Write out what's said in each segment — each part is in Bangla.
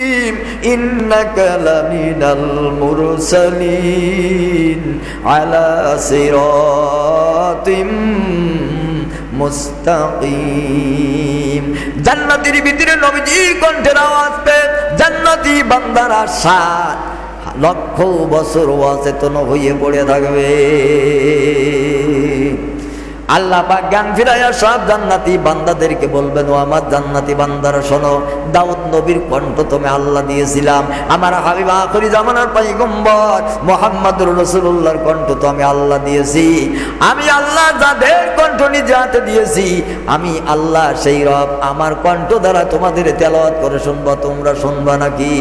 إنك لمن المرسلين على صراط মুস্তাকিম। জান্নাতের ভিতরে নবীজি কণ্ঠের আওয়াজ পেয়ে জান্নাতি বান্দারা 7 লক্ষ বছর অচেতন হয়ে পড়ে থাকবে। আল্লাহ পাক জ্ঞান ফিরাইয়া সব জান্নাতি বান্দাদেরকে বলবেন, ও আমার জান্নাতি বান্দারা শোনো, দাউদ নবীর কণ্ঠ তুমি আল্লাহ দিয়েছিলাম, আমার হাবিব আখিরি জামানার পয়গম্বর মুহাম্মদুর রাসূলুল্লাহর কণ্ঠ তো আমি আল্লাহ দিয়েছি। আমি আল্লাহ যাদের কণ্ঠ নিজে হাতে দিয়েছি, আমি আল্লাহ সেই রব আমার কণ্ঠ দ্বারা তোমাদের তেলাওয়াত করে শুনবো, তোমরা শুনবা নাকি?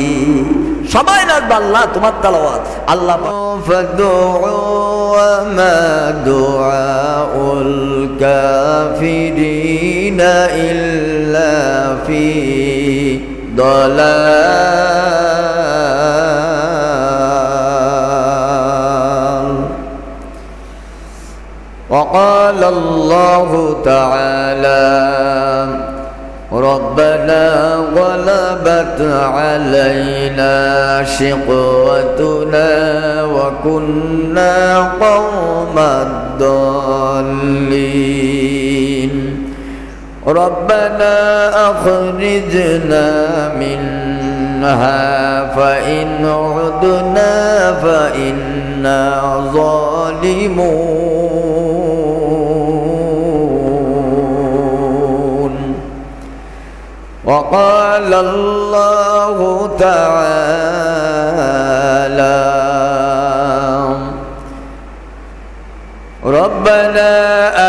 সবাই রাখবে আল্লাহ তোমার তেলাওয়াত। আল্লাহ মা দুআউল কাফিরিনা ইল্লা ফি দালাল। وقال الله تعالى ربنا غلبت علينا شقوتنا وكنا قوما ضالين ربنا أخرجنا منها فإن عدنا فإنا ظالمون وقال الله تعالى ربنا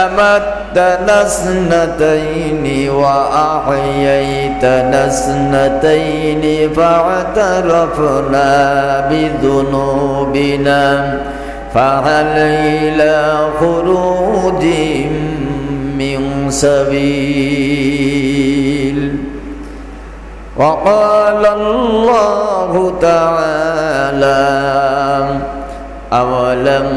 أمتنا اثنتين وأحييتنا اثنتين فاعترفنا بذنوبنا فهل إلى خروج من سبيل وقال الله تعالى أولم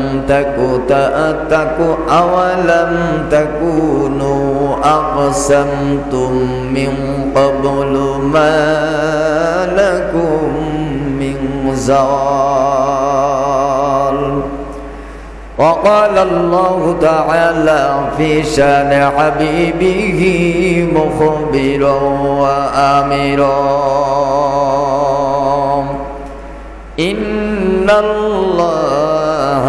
تكونوا أقسمتم من قبل ما لكم من زوال وقال الله تعالى في شان حبيبه مخبرا وآمرا إن الله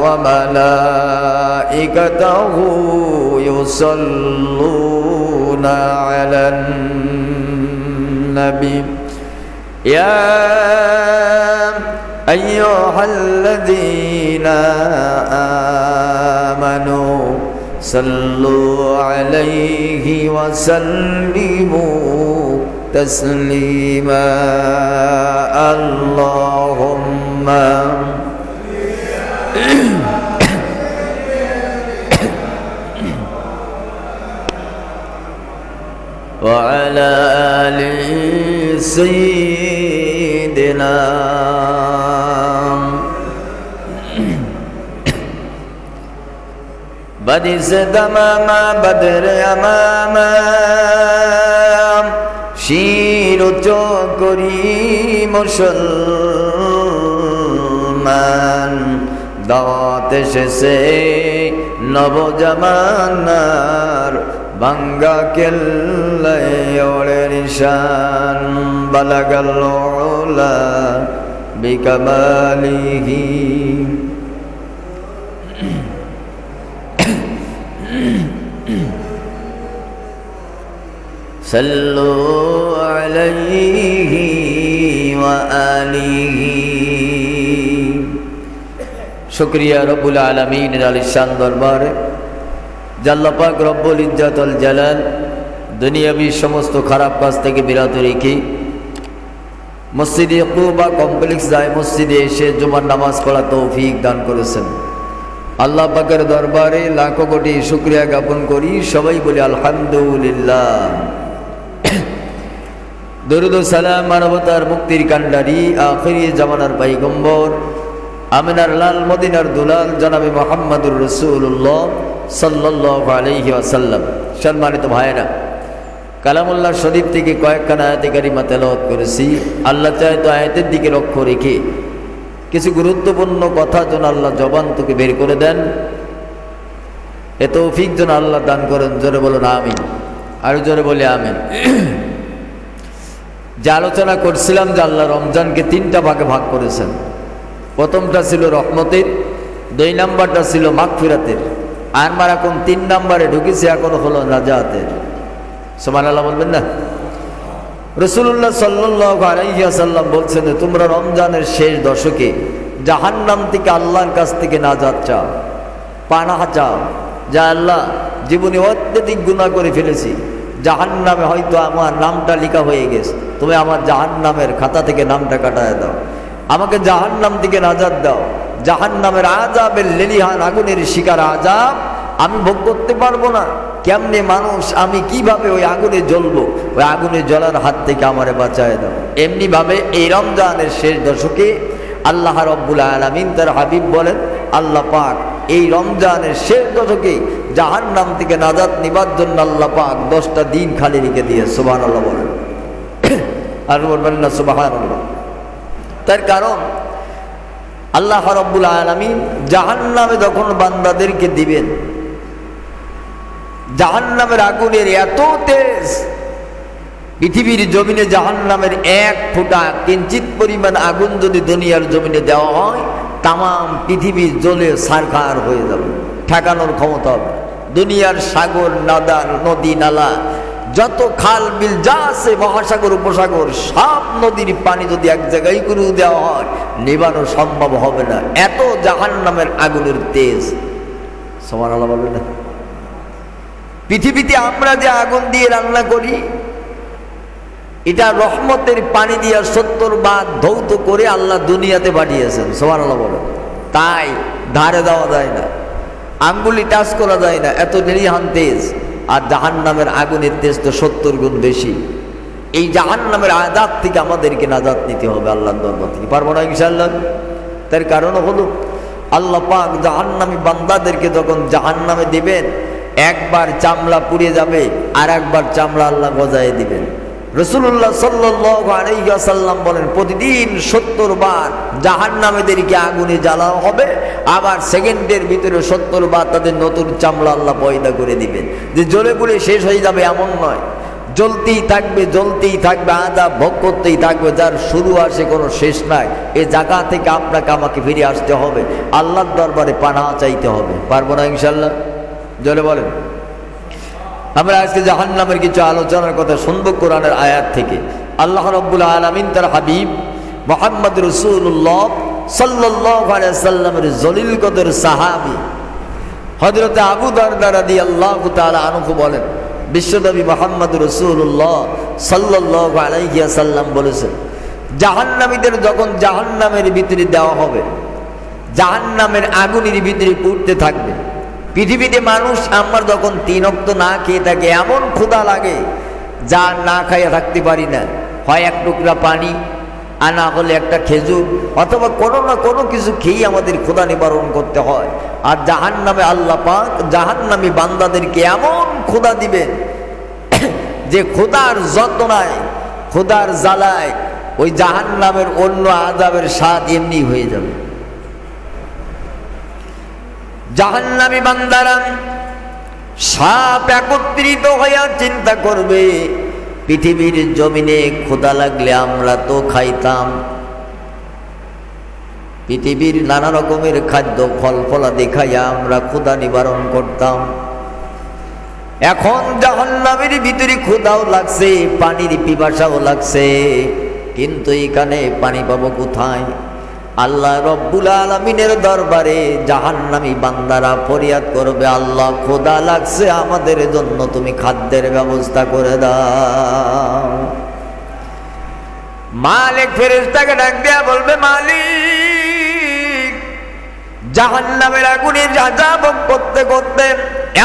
وملائكته يصلون على النبي يا أيها الذين آمنوا صلوا عليه وسلموا تسليما اللهم وعلى آل سيدنا بدس تماما بدر أماما শির করি মুসলমান দাওয়াত এসেছে নবজামানার ভাঙ্গা কেল্লায় ওরে নিশান বালাগাল উলা বিকামালিহি صلوا عليه وآله শুকরিয়া রব্বুল আলামিনের আলিশান দরবারে আল্লাহ পাক রব্বুল ইজ্জাতুল জালাল দুনিয়াবি সমস্ত খারাপ কাজ থেকে বিরত রেখে মসজিদে কুবা কমপ্লেক্স যায় মসজিদে এসে জুমার নামাজ পড়া তৌফিক দান করেছেন। আল্লাহ পাকের দরবারে লাখো কোটি শুকরিয়া জ্ঞাপন করি। সবাই বলি আলহামদুলিল্লাহ। দরুদ ও সালাম মানবতার মুক্তির কান্ডারি আখিরি জামানার পয়গম্বর আমিনার লাল মদিনার দুলাল জনাবে মুহাম্মদুর রাসূলুল্লাহ সাল্লাল্লাহু আলাইহি ওয়াসাল্লাম। সম্মানিত ভাইরা, কালামুল্লাহ শরীফ থেকে কয়েকখানা আয়াতে কারিমা তেলাওয়াত করেছি। আল্লাহ চায় তো আয়াতের দিকে লক্ষ্য রেখে কিছু গুরুত্বপূর্ণ কথা যেন আল্লাহ জবান থেকে বের করে দেন, এ তৌফিক যেন আল্লাহ দান করেন। জোরে বলুন আমিন, আর জোরে বলে আমিন। যে আলোচনা করছিলাম যে আল্লাহ রমজানকে 3টা ভাগে ভাগ করেছেন। প্রথমটা ছিল রহমতের, 2 নাম্বারটা ছিল মাগফিরাতের, আর আমরা এখন 3 নাম্বারে ঢুকেছি, এখন হলো নাজাতের। সুবহানাল্লাহ বলবেন না? রাসূলুল্লাহ সাল্লাল্লাহু আলাইহি ওয়াসাল্লাম বলছেন, তোমরা রমজানের শেষ দশকে জাহান্নাম থেকে আল্লাহর কাছ থেকে নাজাত চাও, পানাহ চাও। যা আল্লাহ, জীবনে অত্যধিক গুনাহ করে ফেলেছি, জাহান্নামে হয়তো আমার নামটা লেখা হয়ে গেছে, তুমি আমার জাহান্নামের খাতা থেকে নামটা কাটায় দাও, আমাকে জাহান্নাম থেকে নাজাত দাও। জাহান্নামের আযাবের লেলিহান আগুনের শিকার আযাব আমি ভোগ করতে পারবো না। কেমনে মানুষ, আমি কিভাবে ওই আগুনে জ্বলবো? ওই আগুনে জ্বলার হাত থেকে আমারে বাঁচায় দাও। এমনি ভাবে এই রমজানের শেষ দশকে আল্লাহ রাব্বুল আলামিন তার হাবিব বলেন, আল্লাহ পাক এই রমজানের শেষ দশকে জাহান্নাম থেকে নাজাত নিবার জন্য আল্লাহ পাক 10টা দিন খালি রেখে দিয়ে। সুবহানাল্লাহ বলেন, আর বলবেন না সুবহানাল্লাহ? তার কারণ আল্লাহ রাব্বুল আলামিন জাহান্নামে যখন বান্দাদেরকে দিবেন, জাহান্নামের আগুনের এত তেজ, পৃথিবীর জমিনে জাহান্নামের 1 ফোঁটা কিঞ্চিত পরিমাণ আগুন যদি দুনিয়ার জমিনে দেওয়া হয়, তাম পৃথিবীর জ্বলে ছারখার হয়ে যাবে, ঠেকানোর ক্ষমতা হবে। দুনিয়ার সাগর, নাদার, নদী নালা, যত খাল বিল যা আছে, মহাসাগর উপসাগর, সব নদীর পানি যদি এক জায়গায় করে দেওয়া হয়, নিবানো সম্ভব হবে না, এত জাহান্নামের আগুনের তেজ। সুবহানাল্লাহ বলবেন না? পৃথিবীতে আমরা যে আগুন দিয়ে রান্না করি, এটা রহমতের পানি দিয়ে 70 বার ধৌত করে আল্লাহ দুনিয়াতে পাঠিয়েছেন। সুবহানাল্লাহ বলেন। তাই ধারে দেওয়া যায় না, আঙ্গুলি টাচ করা যায় না, এত নিরীহান তেজ। আর জাহান্নামের আগুনের তেজ তো 70 গুণ বেশি। এই জাহান্নামের আযাব থেকে আমাদেরকে নাজাত নিতে হবে আল্লাহর দরবার থেকে। পারবো না ইনশাআল্লাহ? তার কারণ হলো আল্লাহ পাক জাহান্নামী বান্দাদেরকে যখন জাহান্নামে দিবেন, একবার চামড়া পুড়ে যাবে, আর একবার চামড়া আল্লাহ গজায় দিবেন। রাসূলুল্লাহ সাল্লাল্লাহু আলাইহি ওয়াসাল্লাম বলেন, প্রতিদিন 70 বার জাহান্নামীদেরকে আগুনে জ্বালানো হবে, আবার সেকেন্ডের ভিতরে 70 বার তাদের নতুন চামড়া আল্লাহ পয়দা করে দিবেন। যে জ্বলে পুড়ে শেষ হয়ে যাবে এমন নয়, জ্বলতেই থাকবে, জ্বলতেই থাকবে, আযাব ভোগ করতেই থাকবে, যার শুরু আসে কোনো শেষ নাই। এই জায়গা থেকে আপনাকে আমাকে ফিরে আসতে হবে, আল্লাহর দরবারে পানাহ চাইতে হবে। পারবো না ইনশাআল্লাহ? জোরে বলেন। আমরা আজকে জাহান্নামের কিছু আলোচনার কথা শুনবো কোরআনের আয়াত থেকে। আল্লাহ রাব্বুল আলামিন তার হাবিব মুহাম্মদ রাসূলুল্লাহ সাল্লাল্লাহু আলাইহি ওয়াসাল্লামের জলিল কদর সাহাবী হযরত আবু দারদা রাদিয়াল্লাহু তাআলা আনহু বলেন, বিশ্বনবী মুহাম্মদ রাসূলুল্লাহ সাল্লাল্লাহু আলাইহি ওয়াসাল্লাম বলেছেন, জাহান্নামীদের যখন জাহান্নামের ভিতরে দেওয়া হবে, জাহান্নামের আগুনের ভিতরে পুড়তে থাকবে। পৃথিবীতে মানুষ আমার যখন 3 ওয়াক্ত না খেয়ে থাকে, এমন ক্ষুধা লাগে যা না খাইয়া থাকতে পারি না। হয় 1 টুকরা পানি, আর না হলে একটা খেজুর, অথবা কোনো না কোনো কিছু খেয়ে আমাদের ক্ষুধা নিবারণ করতে হয়। আর জাহান্নামে আল্লাহ পাক জাহান্নামী বান্দাদেরকে এমন ক্ষুধা দিবেন যে ক্ষুধার যন্ত্রণায়, ক্ষুধার জ্বালায় ওই জাহান্নামের অন্য আযাবের স্বাদ এমনি হয়ে যাবে। জাহান্নামী বান্দারা সাপ একত্রিত হইয়া চিন্তা করবে, পৃথিবীর জমিনে ক্ষুধা লাগলে আমরা তো খাইতাম, পৃথিবীর নানা রকমের খাদ্য ফল ফলাদি খাইয়া আমরা ক্ষুধা নিবারণ করতাম। এখন জাহান্নামের ভিতরে ক্ষুধাও লাগছে, পানির পিপাসাও লাগছে, কিন্তু এখানে পানি পাবো কোথায়? আল্লাহ রব্বুল আলামিনের দরবারে জাহান্নামী বান্দারা ফরিয়াদ করবে, আল্লাহ ক্ষুধা লাগছে, আমাদের জন্য তুমি খাদ্যের ব্যবস্থা করে দাও। মালিক ফেরেশতাকে ডাক দেয়া বলবে, মালিক, জাহান্নামের আগুনের আযাব করতে করতে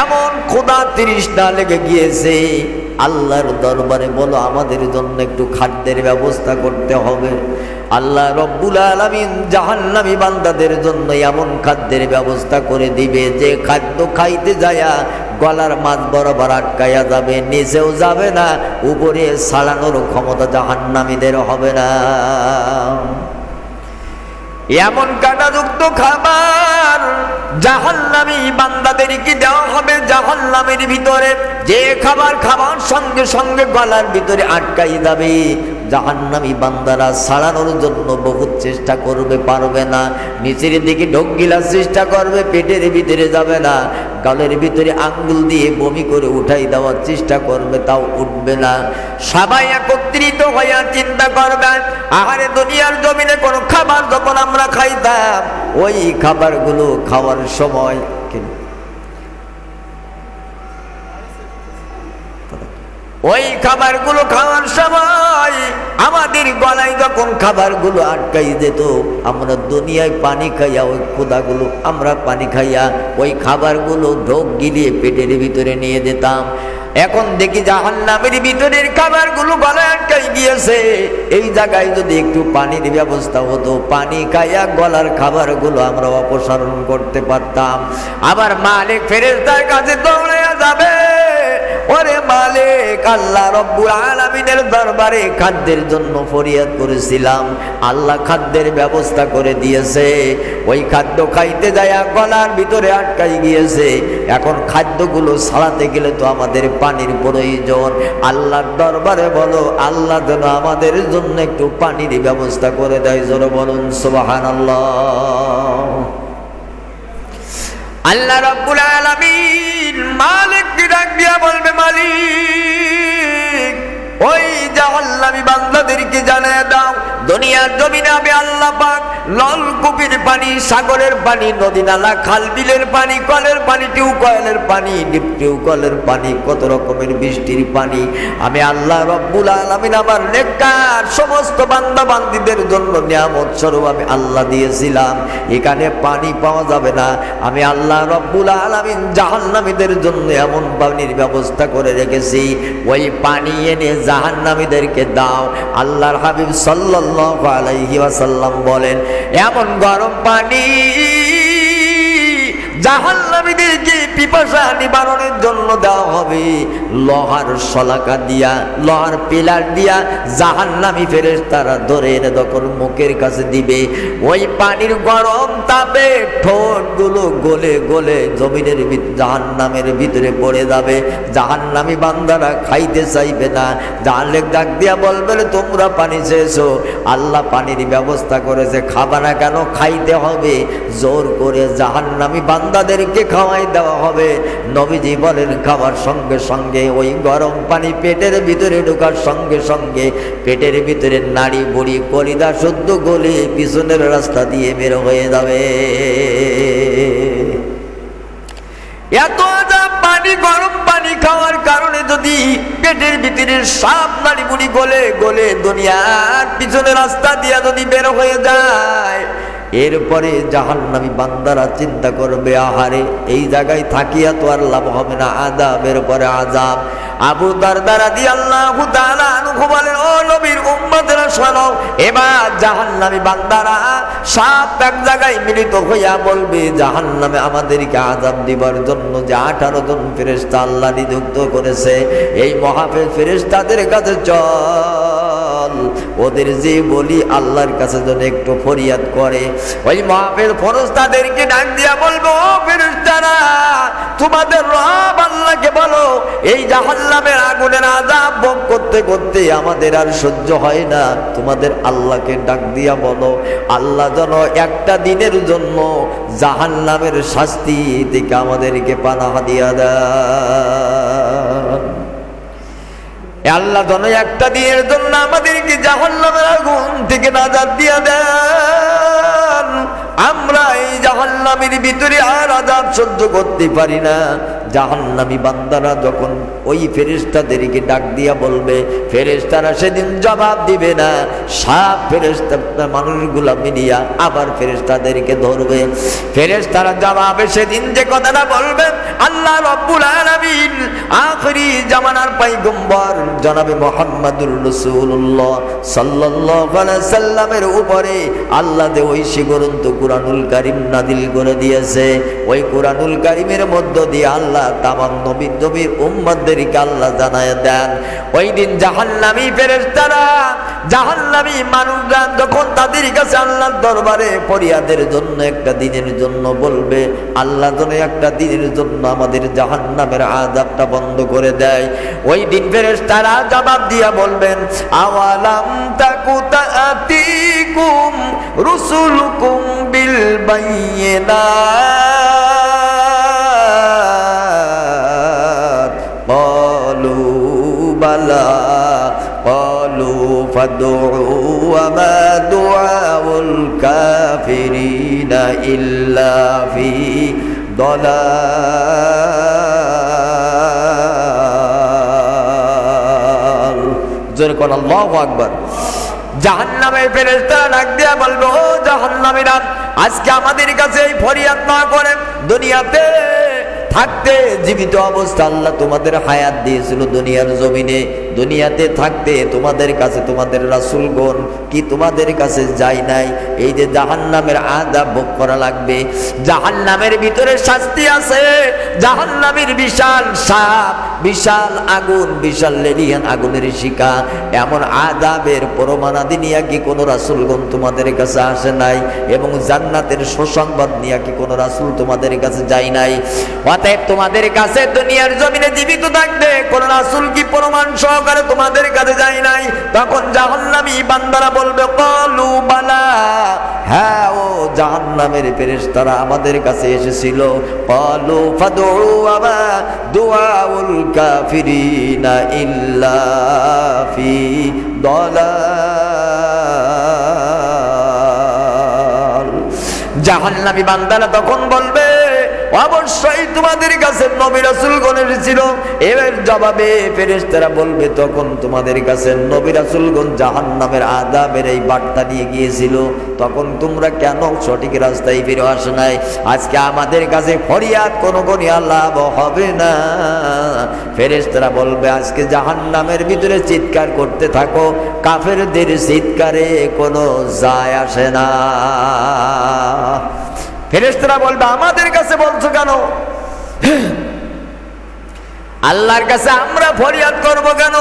এমন ক্ষুধা তৃষ্ণা লেগে গিয়েছে, আল্লাহর দরবারে বলো আমাদের জন্য একটু খাদ্যের ব্যবস্থা করতে হবে। আল্লাহ রব্বুল আলামিন জাহান্নামী বান্দাদের জন্য এমন খাদ্যের ব্যবস্থা করে দিবে যে খাদ্য খাইতে যায়া গলার মাঝ বরাবর আটকাইয়া যাবে, নিচেও যাবে না, উপরে ছাড়ানোর ক্ষমতা জাহান্নামীদের হবে না। এমন কাঁটাযুক্ত খাবার জাহান্নামী বান্দাদেরকে দেওয়া হবে জাহান্নামের ভিতরে, যে খাবার খাবার সঙ্গে সঙ্গে গলার ভিতরে আটকাই যাবে। জাহান্নামী বান্দারা ছাড়ানোর জন্য বহুত চেষ্টা করবে, পারবে না। নিচের দিকে ঢোক গিলার চেষ্টা করবে, পেটের ভিতরে যাবে না। গালের ভিতরে আঙ্গুল দিয়ে বমি করে উঠাই দেওয়ার চেষ্টা করবে, তাও উঠবে না। সবাই একত্রিত হইয়া চিন্তা করবেন, আহারে দুনিয়ার জমিনে কোনো খাবার যখন আমরা খাইতাম, ওই খাবারগুলো খাওয়ার সময় আমাদের গলায় যখন খাবারগুলো আটকাই যেত, আমরা দুনিয়ায় পানি খাইয়া ওই ক্ষুধাগুলো আমরা পানি খাইয়া ওই খাবারগুলো ঢোক গিলিয়ে পেটের ভিতরে নিয়ে যেতাম। এখন দেখি জাহান্নামের ভিতরের খাবারগুলো গলায় আটকাই গিয়েছে। এই জায়গায় যদি একটু পানির ব্যবস্থা হতো, পানি খাইয়া গলার খাবারগুলো আমরা অপসারণ করতে পারতাম। আবার মালিক ফেরেশতার কাছে দৌড়াইয়া যাবে, ওরে মালিক, আল্লাহ রব্বুল আলামিনের দরবারে খাদ্যের জন্য ফরিয়াদ করেছিলাম, আল্লাহ খাদ্যের ব্যবস্থা করে দিয়েছে। ওই খাদ্য খাইতে যায় গলার ভিতরে আটকাই গিয়েছে। এখন খাদ্যগুলো ছাড়াতে গেলে তো আমাদের পানির প্রয়োজন। আল্লাহর দরবারে বলো, আল্লাহ যেন আমাদের জন্য একটু পানির ব্যবস্থা করে দেয়। জোরে বলুন সুবহানাল্লাহ। আল্লাহ রাব্বুল আলামিন মালিককে ডাক দিয়া বলবে, মালিক, ওই জাহান্নামী বান্দাদেরকে জানিয়ে দাও, দুনিয়ার জমিনে আমি আল্লাহ পাক নলকূপের পানি, সাগরের পানি, নদী নালা, খাল বিলের পানি, কলের পানি, টিউবওয়েলের পানি, ডিপ টিউবওয়েলের পানি, কত রকমের বৃষ্টির পানি আমি আল্লাহ রব্বুল আলামিন আমার নেককার সমস্ত বান্দা বান্দীদের জন্য নিয়ামত স্বরূপ আমি আল্লাহ দিয়েছিলাম। এখানে পানি পাওয়া যাবে না, আমি আল্লাহ রব্বুল আলামিন জাহান্নামীদের জন্য এমন পানির ব্যবস্থা করে রেখেছি, ওই পানি এনে জাহান্নামীদেরকে দাও। আল্লাহর হাবিব সাল্লাল্লাহু আলাইহি ওয়াসাল্লাম বলেন, এমন গরম পানি জাহান্নামীদেরকে পিপাসা নিবারণের জন্য দেওয়া হবে। লোহার শলাকা দিয়া, লোহার পিলার দিয়া জাহান্নামী ফেরেশতারা ধরে এনে যখন মুখের কাছে দিবে, ওই পানির গরম তাপে ঠোঁটগুলো গলে গলে জমিনের জাহান্নামের ভিতরে পড়ে যাবে। জাহান্নামী বান্দারা খাইতে চাইবে না। জাহান্নাম ডাক দিয়া বলবে, তোমরা পানি চেয়েছো, আল্লাহ পানির ব্যবস্থা করেছে, খাবা না কেন? খাইতে হবে। জোর করে জাহান্নামী বান্দাদেরকে খাওয়াই দেওয়া হবে। নবীজি বলেন, খাবার সঙ্গে সঙ্গে ওই গরম পানি পেটের ভিতরে ঢোকার সঙ্গে সঙ্গে পেটের ভিতরে নাড়ি বুড়ি কলিদা শুদ্ধ গলে পিছনের রাস্তা দিয়ে বের হয়ে যাবে। এত পানি, গরম পানি খাওয়ার কারণে যদি পেটের ভিতরে সব নাড়ি বুড়ি গলে গলে দুনিয়ার পিছনের রাস্তা দিয়া যদি বের হয়ে যায়, এরপরে জাহান্নামী বান্দারা চিন্তা করবে, আহারে এই জায়গায় থাকিয়া তো আর লাভ হবে না, আযাবের পরে আযাব। আবু দারদা রাদিয়াল্লাহু তাআলা আনহু বলেন, ও নবীর উম্মতেরা শোনো, এবার জাহান্নামী বান্দারা সব এক জায়গায় মিলিত হইয়া বলবে, জাহান্নামে আমাদেরকে আযাব দিবার জন্য যে 18 জন ফেরেশতা আল্লাহ নিযুক্ত করেছে, এই মহাফেজ ফেরেশতাদের কাছে চল, ওদের যে বলি আল্লাহর কাছে যেন একটু ফরিয়াদ করে। ওই মহাফেজ ফেরেশতাদেরকে ডাক দিয়া বলবো, ও ফেরেশতারা, তোমাদের রব আল্লাহকে বলো, এই জাহান্নামের আগুনের আযাব ভোগ করতে করতে আমাদের আর সহ্য হয় না, তোমাদের আল্লাহকে ডাক দিয়া বলো, আল্লাহ যেন একটা দিনের জন্য জাহান্নামের শাস্তি থেকে আমাদেরকে পানাহা দিয়া দেন। আল্লাহ যেন একটা দিনের জন্য আমাদেরকে জাহান্নামের আগুন থেকে নাজাত দিয়া দেন। আমরা এই জাহান্নামের ভিতরে আর আযাব সহ্য করতে পারি না। জাহান্নামী বান্দারা যখন ওই ফেরেশতাদেরকে ডাক দিয়া বলবে, ফেরেশতারা সেদিন জবাব দিবে না। সব ফেরেশতা মানুষগুলা মিলিয়া আবার ফেরেশতাদেরকে ধরবে। ফেরেশতারা জবাবে সেদিন যে কথাটা বলবে, আল্লাহ রাব্বুল আলামিন আখিরি জামানার পয়গম্বর জনাবে মুহাম্মদুর রাসূলুল্লাহ সাল্লাল্লাহু আলাইহি সাল্লামের উপরে আল্লাহ যে ঐশী গ্রন্থ কুরআনুল কারীম নাযিল করে দিয়েছে, ওই কুরআনুল কারীমের মধ্য দিয়ে আল্লাহ আল্লাহ তামাম নবীর উম্মতদেরকে আল্লাহ জানায় দেন। ওই দিন জাহান্নামী ফেরেশতারা, জাহান্নামী মানুষরা যখন তাদের কাছে আল্লাহর দরবারে ফরিয়াদের জন্য একটা দিনের জন্য বলবে, আল্লাহ যেন একটা দিনের জন্য আমাদের জাহান্নামের আযাবটা বন্ধ করে দেয়। ওই দিন ফেরেশতারা জবাব দিয়া বলবেন, আওয়ালাম তাকু তাআতিকুম রুসুলুকুম বিল বায়িনাত ক্বালু বালা ক্বালু ফাদউ ওয়া মা দুআউল কাফিরিনা ইল্লা ফি দালাল। জোরে কোন আল্লাহু আকবার। জাহান্নামের ফেরেশতারা ডাক দিয়া বলবে, ও জাহান্নামীরা, আজকে আমাদের কাছে এই ফরিয়াদ না করে দুনিয়াতে থাকতে, জীবিত অবস্থা আল্লাহ তোমাদের হায়াত দিয়েছিল দুনিয়ার জমিনে, দুনিয়াতে থাকতে তোমাদের কাছে তোমাদের রাসূলগণ কি তোমাদের কাছে যায় নাই? এই যে জাহান্নামের আযাব ভোগ করা লাগবে, জাহান্নামের ভিতরে শাস্তি আছে, জাহান্নামের বিশাল সাপ, বিশাল আগুন, বিশাল লেলিয়ান আগুনের শিখা, এমন আযাবের প্রমাণাদি নিয়ে কি কোনো রাসূলগণ তোমাদের কাছে আসে নাই? এবং জান্নাতের সুসংবাদ নিয়ে কি কোনো রাসূল তোমাদের কাছে যায় নাই? অতএব তোমাদের কাছে দুনিয়ার জমিনে জীবিত থাকতে কোন রাসূল কি প্রমাণ সহকারে তোমাদের কাছে যায় নাই? তখন জাহান্নামী বান্দারা বলবে, ক্বালু বালা, হ্যাঁ ও জাহান্নামের ফেরেশতারা আমাদের কাছে এসেছিল। ক্বালু ফাদউ ওয়া মা দুআউল কাফিরিনা ইল্লা ফি দালাল। জাহান্নামী বান্দারা তখন বলবে, অবশ্যই তোমাদের কাছে নবী রাসূলগণ এসেছিল। এর জবাবে ফেরেশতারা বলবে, তখন তোমাদের কাছে নবী রাসূলগণ জাহান্নামের আযাবের এই বার্তা নিয়ে গিয়েছিল, তখন তোমরা কেন সঠিক রাস্তায় ফিরে আসো নাই? আজকে আমাদের কাছে ফরিয়াদ কোনো গনিয়া লাভ হবে না। ফেরেশতারা বলবে, আজকে জাহান্নামের ভিতরে চিৎকার করতে থাকো, কাফেরদের চিৎকারে কোনো যায় আসে না। ফেরেশতারা বলবে, আমাদের কাছে বলছো কেন? আল্লাহর কাছে আমরা ফরিয়াদ করব কেন?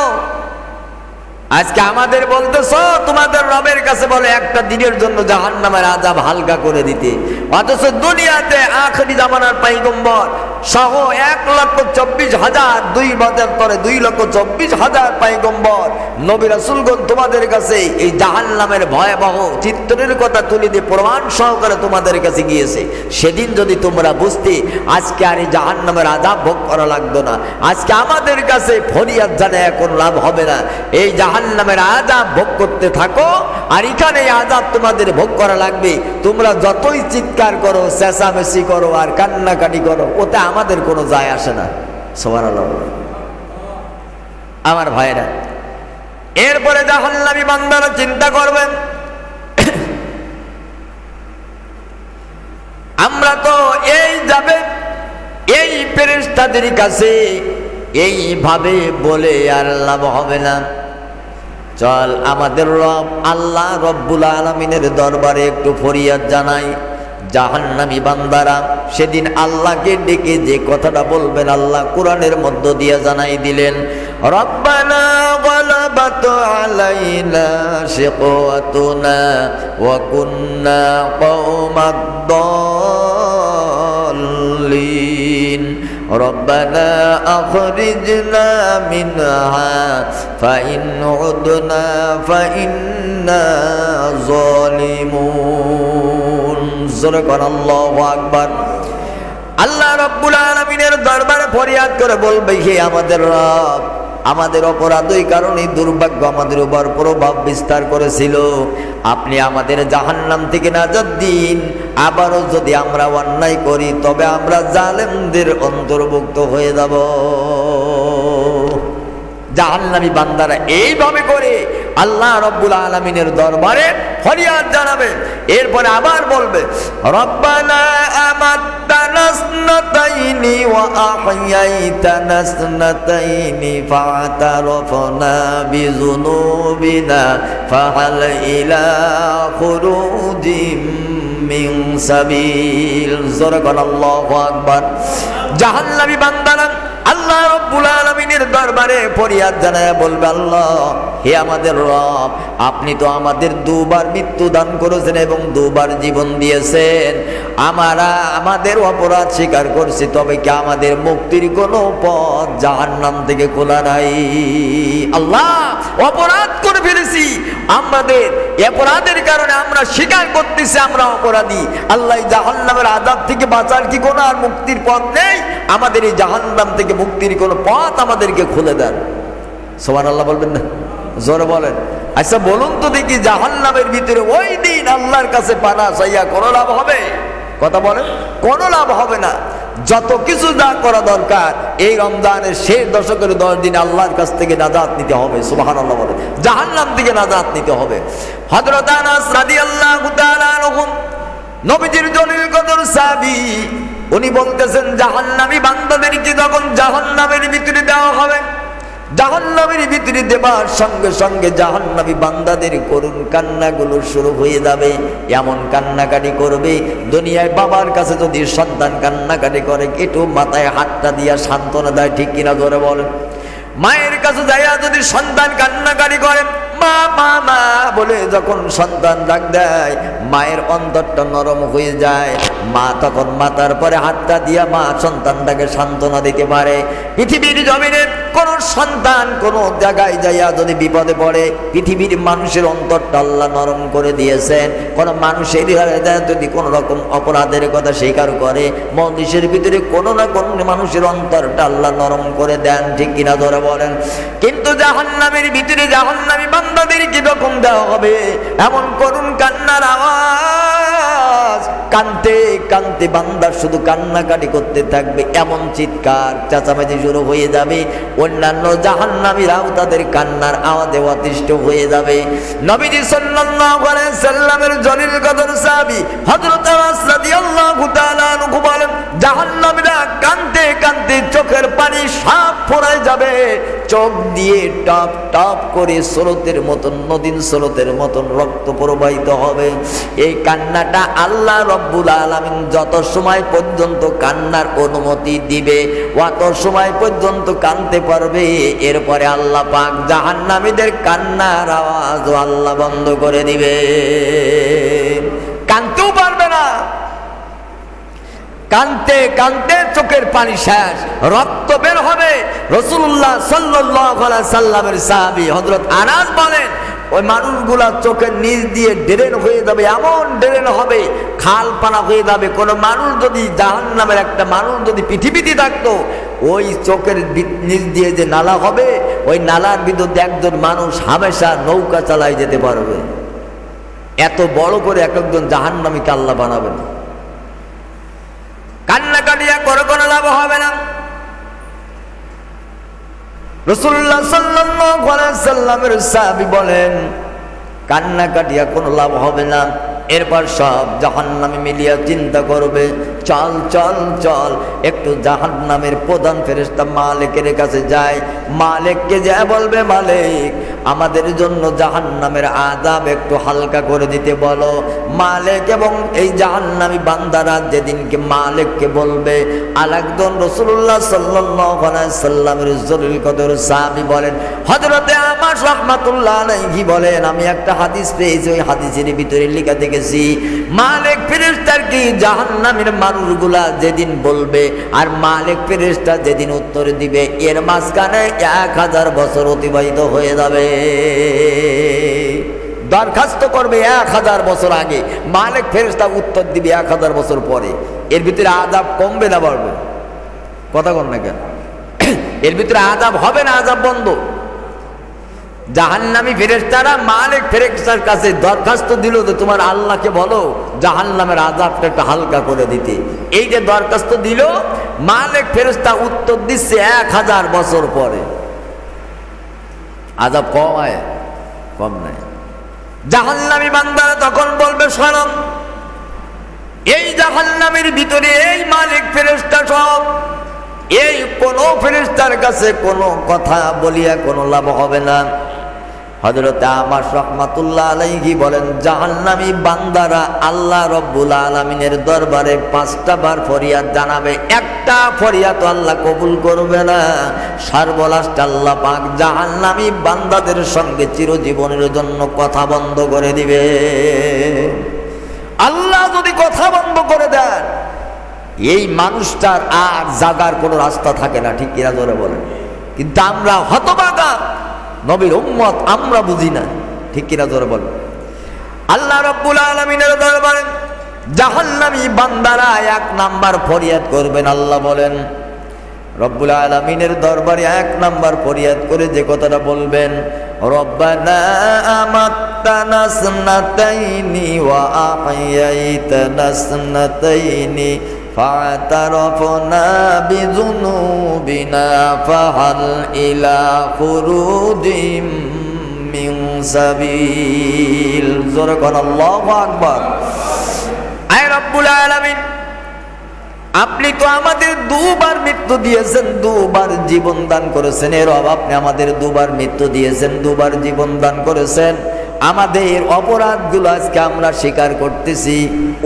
আজকে আমাদের বলতেছো, তোমাদের রবের কাছে বলে একটা দিনের জন্য জাহান্নামের আযাব হালকা করে দিতে, অথচ দুনিয়াতে আখিরি জামানার পয়গম্বর সহ 1,24,000, 2 বছর পরে 2,24,000 পয়গম্বর নবী রাসূলগণ তোমাদের কাছে এই জাহান্নামের ভয়াবহ চিত্রের কথা তুলে দিয়ে প্রমাণ সহকারে তোমাদের কাছে গিয়েছে। সেদিন যদি তোমরা বুঝতে, আজকে আর এই জাহান্নামের আযাব ভোগ করা লাগতো না। আজকে আমাদের কাছে ফরিয়াদ জানায় এখন লাভ হবে না। এই জাহান্নামের আযাব ভোগ করতে থাকো, আর এখানে এই আযাব তোমাদের ভোগ করা লাগবে। তোমরা যতই চিৎকার করো, চেঁচামেচি করো আর কান্নাকাটি করো, ওতে আমাদের কোনো যায় আসে না। সুবহানাল্লাহ আমার ভাইরা। এরপরে জাহান্নামী বান্দারা চিন্তা করবেন, আমরা তো এই যাবে এই ফেরেশতাদের কাছে এইভাবে বলে আর লাভ হবে না, চল আমাদের রব আল্লাহ রব্বুল আলামিনের দরবারে একটু ফরিয়াদ জানাই। জাহান্নামী বান্দারা সেদিন আল্লাহকে ডেকে যে কথাটা বলবেন আল্লাহ কোরআনের মধ্য দিয়ে জানাই দিলেন, রব্বানা গালাবাত আলাইনা শিকওয়াতুনা ওয়া কুন্না কওমাদ দাল্লিন রব্বানা আখরিজনা মিনহা ফাইন উদনা ফাইন্না যালিমুন। জোরে কোন আল্লাহু আকবার। আল্লাহ রাব্বুল আলামিনের দরবারে ফরিয়াদ করে বলবে, হে আমাদের রব, আমাদের অপরাধই কারণে দুর্ভাগ্য আমাদের উপর প্রভাব বিস্তার করেছিল, আপনি আমাদের জাহান্নাম থেকে নাজাত দিন। আবারও যদি আমরা অন্যায় করি তবে আমরা জালেমদের অন্তর্ভুক্ত হয়ে যাব। জাহান্নামী বান্দারা এইভাবে করে আল্লাহ রাব্বুল আলামিনের দরবারে ফরিয়াদ জানাবে। এরপরে আবার বলবে, রব্বানা আমাত্তানা ইসনাতাইনি ওয়া আহইয়াইতানা ইসনাতাইনি ফা'তারাফনা বিযুনুবিনা ফাহাল ইলা খুরুজিম মিন সাবিল। জোরে বল আল্লাহু আকবার। জাহান্নামী বান্দারা আল্লাহ রাব্বুল আলামিনের দরবারে ফরিয়াদ জানায় বলবে, আল্লাহ হে আমাদের রব, আপনি তো আমাদের দুবার মৃত্যু দান করেছেন এবং দুবার জীবন দিয়েছেন। আমরা আমাদের অপরাধ স্বীকার করছি, তবে কি আমাদের মুক্তির কোনো পথ জাহান্নাম থেকে খোলা নাই? আল্লাহ অপরাধ করে ফেলেছি, আমাদের অপরাধের কারণে আমরা স্বীকার করতেছি আমরা অপরাধী। আল্লাহ জাহান্নামের আযাব থেকে বাঁচার কি কোনো আর মুক্তির পথ নেই? আমাদের এই জাহান্নাম থেকে মুক্তির কোনো পথ আমাদেরকে খুলে দেন। সুবহানাল্লাহ বলবেন না? জোরে বলেন। আচ্ছা বলুন তো দেখি, জাহান্নামের ভিতরে ওই দিন আল্লাহর কাছে পানা চাইয়া কোনো লাভ হবে? কথা বলেন, কোনো লাভ হবে না। যত কিছু যা করা দরকার এই রমজানের শেষ দশকের 10 দিন আল্লাহর কাছ থেকে নাজাত নিতে হবে। সুবহানাল্লাহ বলেন। জাহান্নাম থেকে নাজাত নিতে হবে। হযরত আনাস রাদিয়াল্লাহু তাআলা আনহু, নবীজির জলিল কদর সাহাবী, উনি বলতেছেন জাহান্নামী বান্দাদেরকে যখন জাহান্নামের ভিতরে দেওয়া হবে, জাহান্নামের ভিতরে দেবার সঙ্গে সঙ্গে জাহান্নামী বান্দাদের করুণ কান্নাগুলো শুরু হয়ে যাবে। এমন কান্নাকাটি করবে, দুনিয়ায় বাবার কাছে যদি সন্তান কান্নাকাটি করে একটু মাথায় হাতটা দিয়া সান্ত্বনা দেয়, ঠিক কিনা জোরে বলেন। মায়ের কাছে যাইয়া যদি সন্তান কান্নাকাটি করে, মা মা মা বলে যখন সন্তান ডাক দেয়, মায়ের অন্তরটা নরম হয়ে যায়। মা তখন মাথার পরে হাতটা দিয়া মা সন্তানটাকে সান্ত্বনা দিতে পারে। পৃথিবীর জমিনে কোন সন্তান কোন জায়গায় যাইয়া যদি বিপদে পড়ে, পৃথিবীর মানুষের অন্তরটা আল্লাহ নরম করে দিয়েছেন। কোন মানুষের যদি কোন রকম অপরাধের কথা স্বীকার করে, মজলিসের ভিতরে কোনো না কোন মানুষের অন্তরটা আল্লাহ নরম করে দেন, ঠিক কিনা ধরে বলেন। কিন্তু জাহান্নামের ভিতরে জাহান্নামী বান্দাদেরকে যখন দেওয়া হবে, এমন করুণ কান্নার আওয়াজ, কানতে কানতে বান্দা শুধু কান্নাকাটি করতে থাকবে, এমন চিৎকার চেঁচামেচি শুরু হয়ে যাবে। অন্যান্য জাহান্নামীরাও তাদের কান্নার আওয়াজে অতিষ্ঠ হয়ে যাবে। নবীজি সাল্লাল্লাহু আলাইহি সাল্লামের জলিল কদর সাহাবী হযরত আনাস রাদিয়াল্লাহু তাআলা আনহু বলেন, জাহান্নামীরা কানতে কানতে চোখের পানি সাপ ফোরায় যাবে, চোখ দিয়ে টপ টপ করে স্রোতের মতন, নদীর স্রোতের মতন রক্ত প্রবাহিত হবে। এই কান্নাটা আল্লাহ রব্বুল আলামিন যত সময় পর্যন্ত কান্নার অনুমতি দিবে, অত সময় পর্যন্ত কানতে পারবে। এরপরে আল্লাহ পাক জাহান্নামীদের কান্নার আওয়াজ আল্লাহ বন্ধ করে দিবে, কানতেও পারবে না। কানতে কানতে চোখের পানি শেষ, রক্ত বের হবে। রাসূলুল্লাহ সাল্লাল্লাহু আলাইহি সাল্লামের সাহাবী হযরত আনাস বলেন, ওই মানুষগুলা চোখের নিচ দিয়ে ড্রেন হয়ে যাবে, এমন ড্রেন হবে খাল পানা হয়ে যাবে। কোন মানুষ যদি জাহান্নামের একটা মানুষ যদি পৃথিবীতে থাকতো, ওই চোখের নিচ দিয়ে যে নালা হবে, ওই নালার ভিতরে একজন মানুষ হামেশা নৌকা চালায় যেতে পারবে। এত বড় করে এক একজন জাহান্নামীকে আল্লাহ বানাবেন। কান্নাকাটিয়া করে কোনো লাভ হবে না। রাসূলুল্লাহ সাল্লাল্লাহু আলাইহি সাল্লামের সাহাবী বলেন, কান্নাকাটিয়া কোনো লাভ হবে না। এরপর সব জাহান্নামী মিলিয়া চিন্তা করবে, চল চল চল একটু জাহান্নামের প্রধান ফেরেশতা মালিকের কাছে যায়। মালিককে যা বলবে, মালিক আমাদের জন্য জাহান্নামের আযাব একটু হালকা করে দিতে বলো। মালিক এবং এই জাহান্নামী বান্দারা যেদিনকে মালিককে বলবে, আরেকজন রাসূলুল্লাহ সাল্লাল্লাহু আলাইহি সাল্লামের জলিল কদর সাহাবী বলেন, হযরতে আমাস রাহমাতুল্লাহ আলাইহি বলেন, আমি একটা হাদিস পেয়েছি, ওই হাদিসের ভিতরে লেখা দেখেছি, মালিক ফেরেশতার কি জাহান্নামের মানুষগুলা যেদিন বলবে আর মালিক ফেরেশতা যেদিন উত্তর দিবে, এর মাঝখানে 1000 বছর অতিবাহিত হয়ে যাবে। দরখাস্ত করবে 1000 বছর আগে, মালিক ফেরেশতা উত্তর দিবে 1000 বছর পরে। এর ভিতরে আযাব কমবে না বাড়বে? কথা বল না কেন? এর ভিতরে আযাব হবে না, আযাব বন্ধ। জাহান্নামী ফেরেশতারা মালিক ফেরেশতার কাছে দরখাস্ত দিল যে তোমার আল্লাহকে বলো জাহান্নামের আযাবটা একটু হালকা করে দিতে। এই যে দরখাস্ত দিল, মালিক ফেরেশতা উত্তর দিচ্ছে 1000 বছর পরে। আযাব কম হয়? কম নাই। জাহান্নামী বান্দারা তখন বলবে, শোনো, এই জাহান্নামের ভিতরে এই মালিক ফেরেশতা সব, এই কোন ফেরেশতার কাছে কোনো কথা বলিয়া কোনো লাভ হবে না। হযরত আমাস রাহমাতুল্লাহ আলাইহি বলেন, জাহান্নামী বান্দারা আল্লাহ রব্বুল আলামিনের দরবারে 5টা বার ফরিয়াদ জানাবে, একটা ফরিয়াদ আল্লাহ কবুল করবে না। সর্বলাস্ট আল্লাহ পাক জাহান্নামী বান্দাদের সঙ্গে চিরজীবনের জন্য কথা বন্ধ করে দিবে। আল্লাহ যদি কথা বন্ধ করে দেন, এই মানুষটার আর জাগার কোনো রাস্তা থাকে না, ঠিক কিনা জোরে বলেন। কিন্তু আমরা হতভাগা নবীর উম্মত, আমরা বুঝি না, ঠিক কিনা জোরে বলেন। আল্লাহ রাব্বুল আলামিনের দরবারে জাহান্নামী বান্দারা 1 নাম্বার ফরিয়াদ করবেন। আল্লাহ বলেন, রব্বুল আলামিনের দরবারে 1 নাম্বার ফরিয়াদ করে যে কথাটা বলবেন, রব্বানা আমাত্তানা সানাতাইনি ওয়া আহইয়াইতানা সানাতাইনি ফাতারাফনা বিযুনুবিনা ফাহাল ইলা খুরুজিম মিন সাবিল। জোরে কোন আল্লাহু আকবার। আয় রব্বুল আলামিন, আপনি তো আমাদের 2 বার মৃত্যু দিয়েছেন, 2 বার জীবন দান করেছেন। এর রব, আপনি আমাদের 2 বার মৃত্যু দিয়েছেন, 2 বার জীবন দান করেছেন। আমাদের অপরাধগুলো আজকে আমরা স্বীকার করতেছি।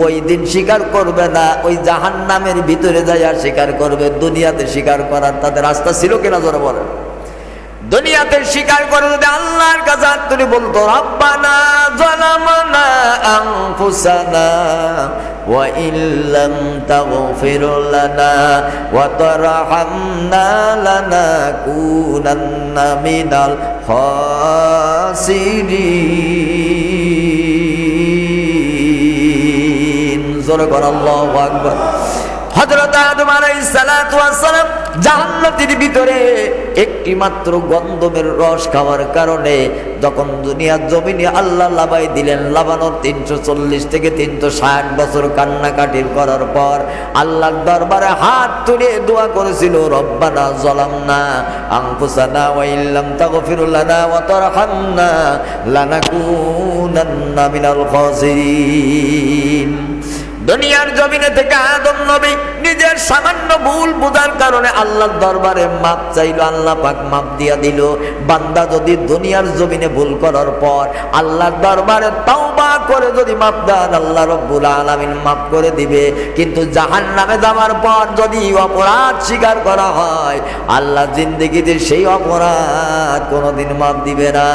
ওই দিন স্বীকার করবে না, ওই জাহান্নামের ভিতরে যাইয়া স্বীকার করবে। দুনিয়াতে স্বীকার করার তাদের রাস্তা ছিল কিনা জোরে বলেন। দুনিয়াতে স্বীকার করে যদি আল্লাহর কাছে হাত তুলে বলতো, রব্বানা যালামনা আনফুসানা ওয়া ইল্লাম তাগফির লানা ওয়া তারহামনা লানাকুনান্না মিনাল খাসিরিন। জোরে বল আল্লাহু আকবার। হযরত আদম আলাইহিস সালাতু ওয়াস সালাম জান্নাতের ভিতরে একটি মাত্র গন্ধমের রস খাওয়ার কারণে যখন দুনিয়ার জমিনে আল্লাহ লাবাই দিলেন, লাবানোর 340 থেকে 360 বছর কান্নাকাটি করার পর আল্লাহর দরবারে হাত তুলে দোয়া করেছিল, রব্বানা যালামনা আনফুসানা ওয়া ইল্লাম তাগফির লানা ওয়া তারহামনা লানাকুনান্না মিনাল খাসিরিন। দুনিয়ার জমিনে থেকে আদম নবী নিজের সামান্য ভুল বোঝার কারণে আল্লাহর দরবারে মাপ চাইল, আল্লাহ পাক মাপ দিয়া দিল। বান্দা যদি দুনিয়ার জমিনে ভুল করার পর আল্লাহর দরবারে তওবা করে যদি মাপ দেন, আল্লাহ রব্বুল আলামিন মাপ করে দিবে। কিন্তু জাহান্নামে যাওয়ার পর যদি অপরাধ স্বীকার করা হয়, আল্লাহ জিন্দেগিতে সেই অপরাধ কোনোদিন মাপ দিবে না।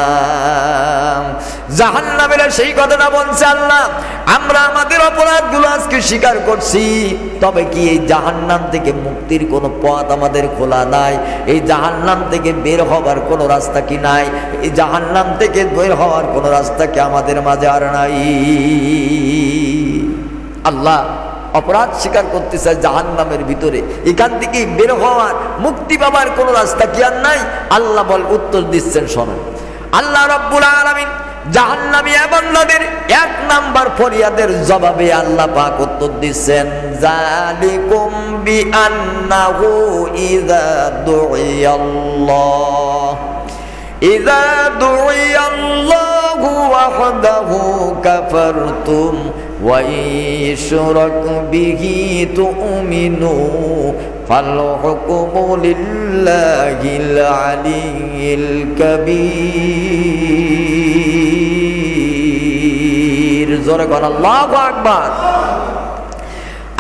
জাহান্নামের সেই কথাটা বলছে আল্লাহ, আমরা আমাদের অপরাধগুলো আজকে স্বীকার করছি, তবে কি এই জাহান্নাম থেকে মুক্তির কোনো পথ আমাদের খোলা নাই? এই জাহান্নাম থেকে বের হওয়ার কোনো রাস্তা কি নাই? এই জাহান্নাম থেকে বের হওয়ার কোনো রাস্তা কি আমাদের মাঝে আর নাই? আল্লাহ অপরাধ স্বীকার করতে চায় জাহান্নামের ভিতরে, এখান থেকে বের হওয়ার মুক্তি পাবার কোনো রাস্তা কি আর নাই? আল্লাহ বল উত্তর দিচ্ছেন, শোনেন। আল্লাহ রাব্বুল আলামিন জাহান্নামী বান্দাদের 1 নাম্বার ফরিয়াদের জবাবে আল্লাহ পাক উত্তর দিচ্ছেন, যালিকুম বিআন্নাহু ইযা দুইয়াল্লাহু ওয়াহদাহু কাফারতুম ওয়া ইশরাক বিহি তুমিনু ফাল হুকমু লিল্লাহিল আলিয়্যিল কাবীর। জোরে বল আল্লাহু আকবার।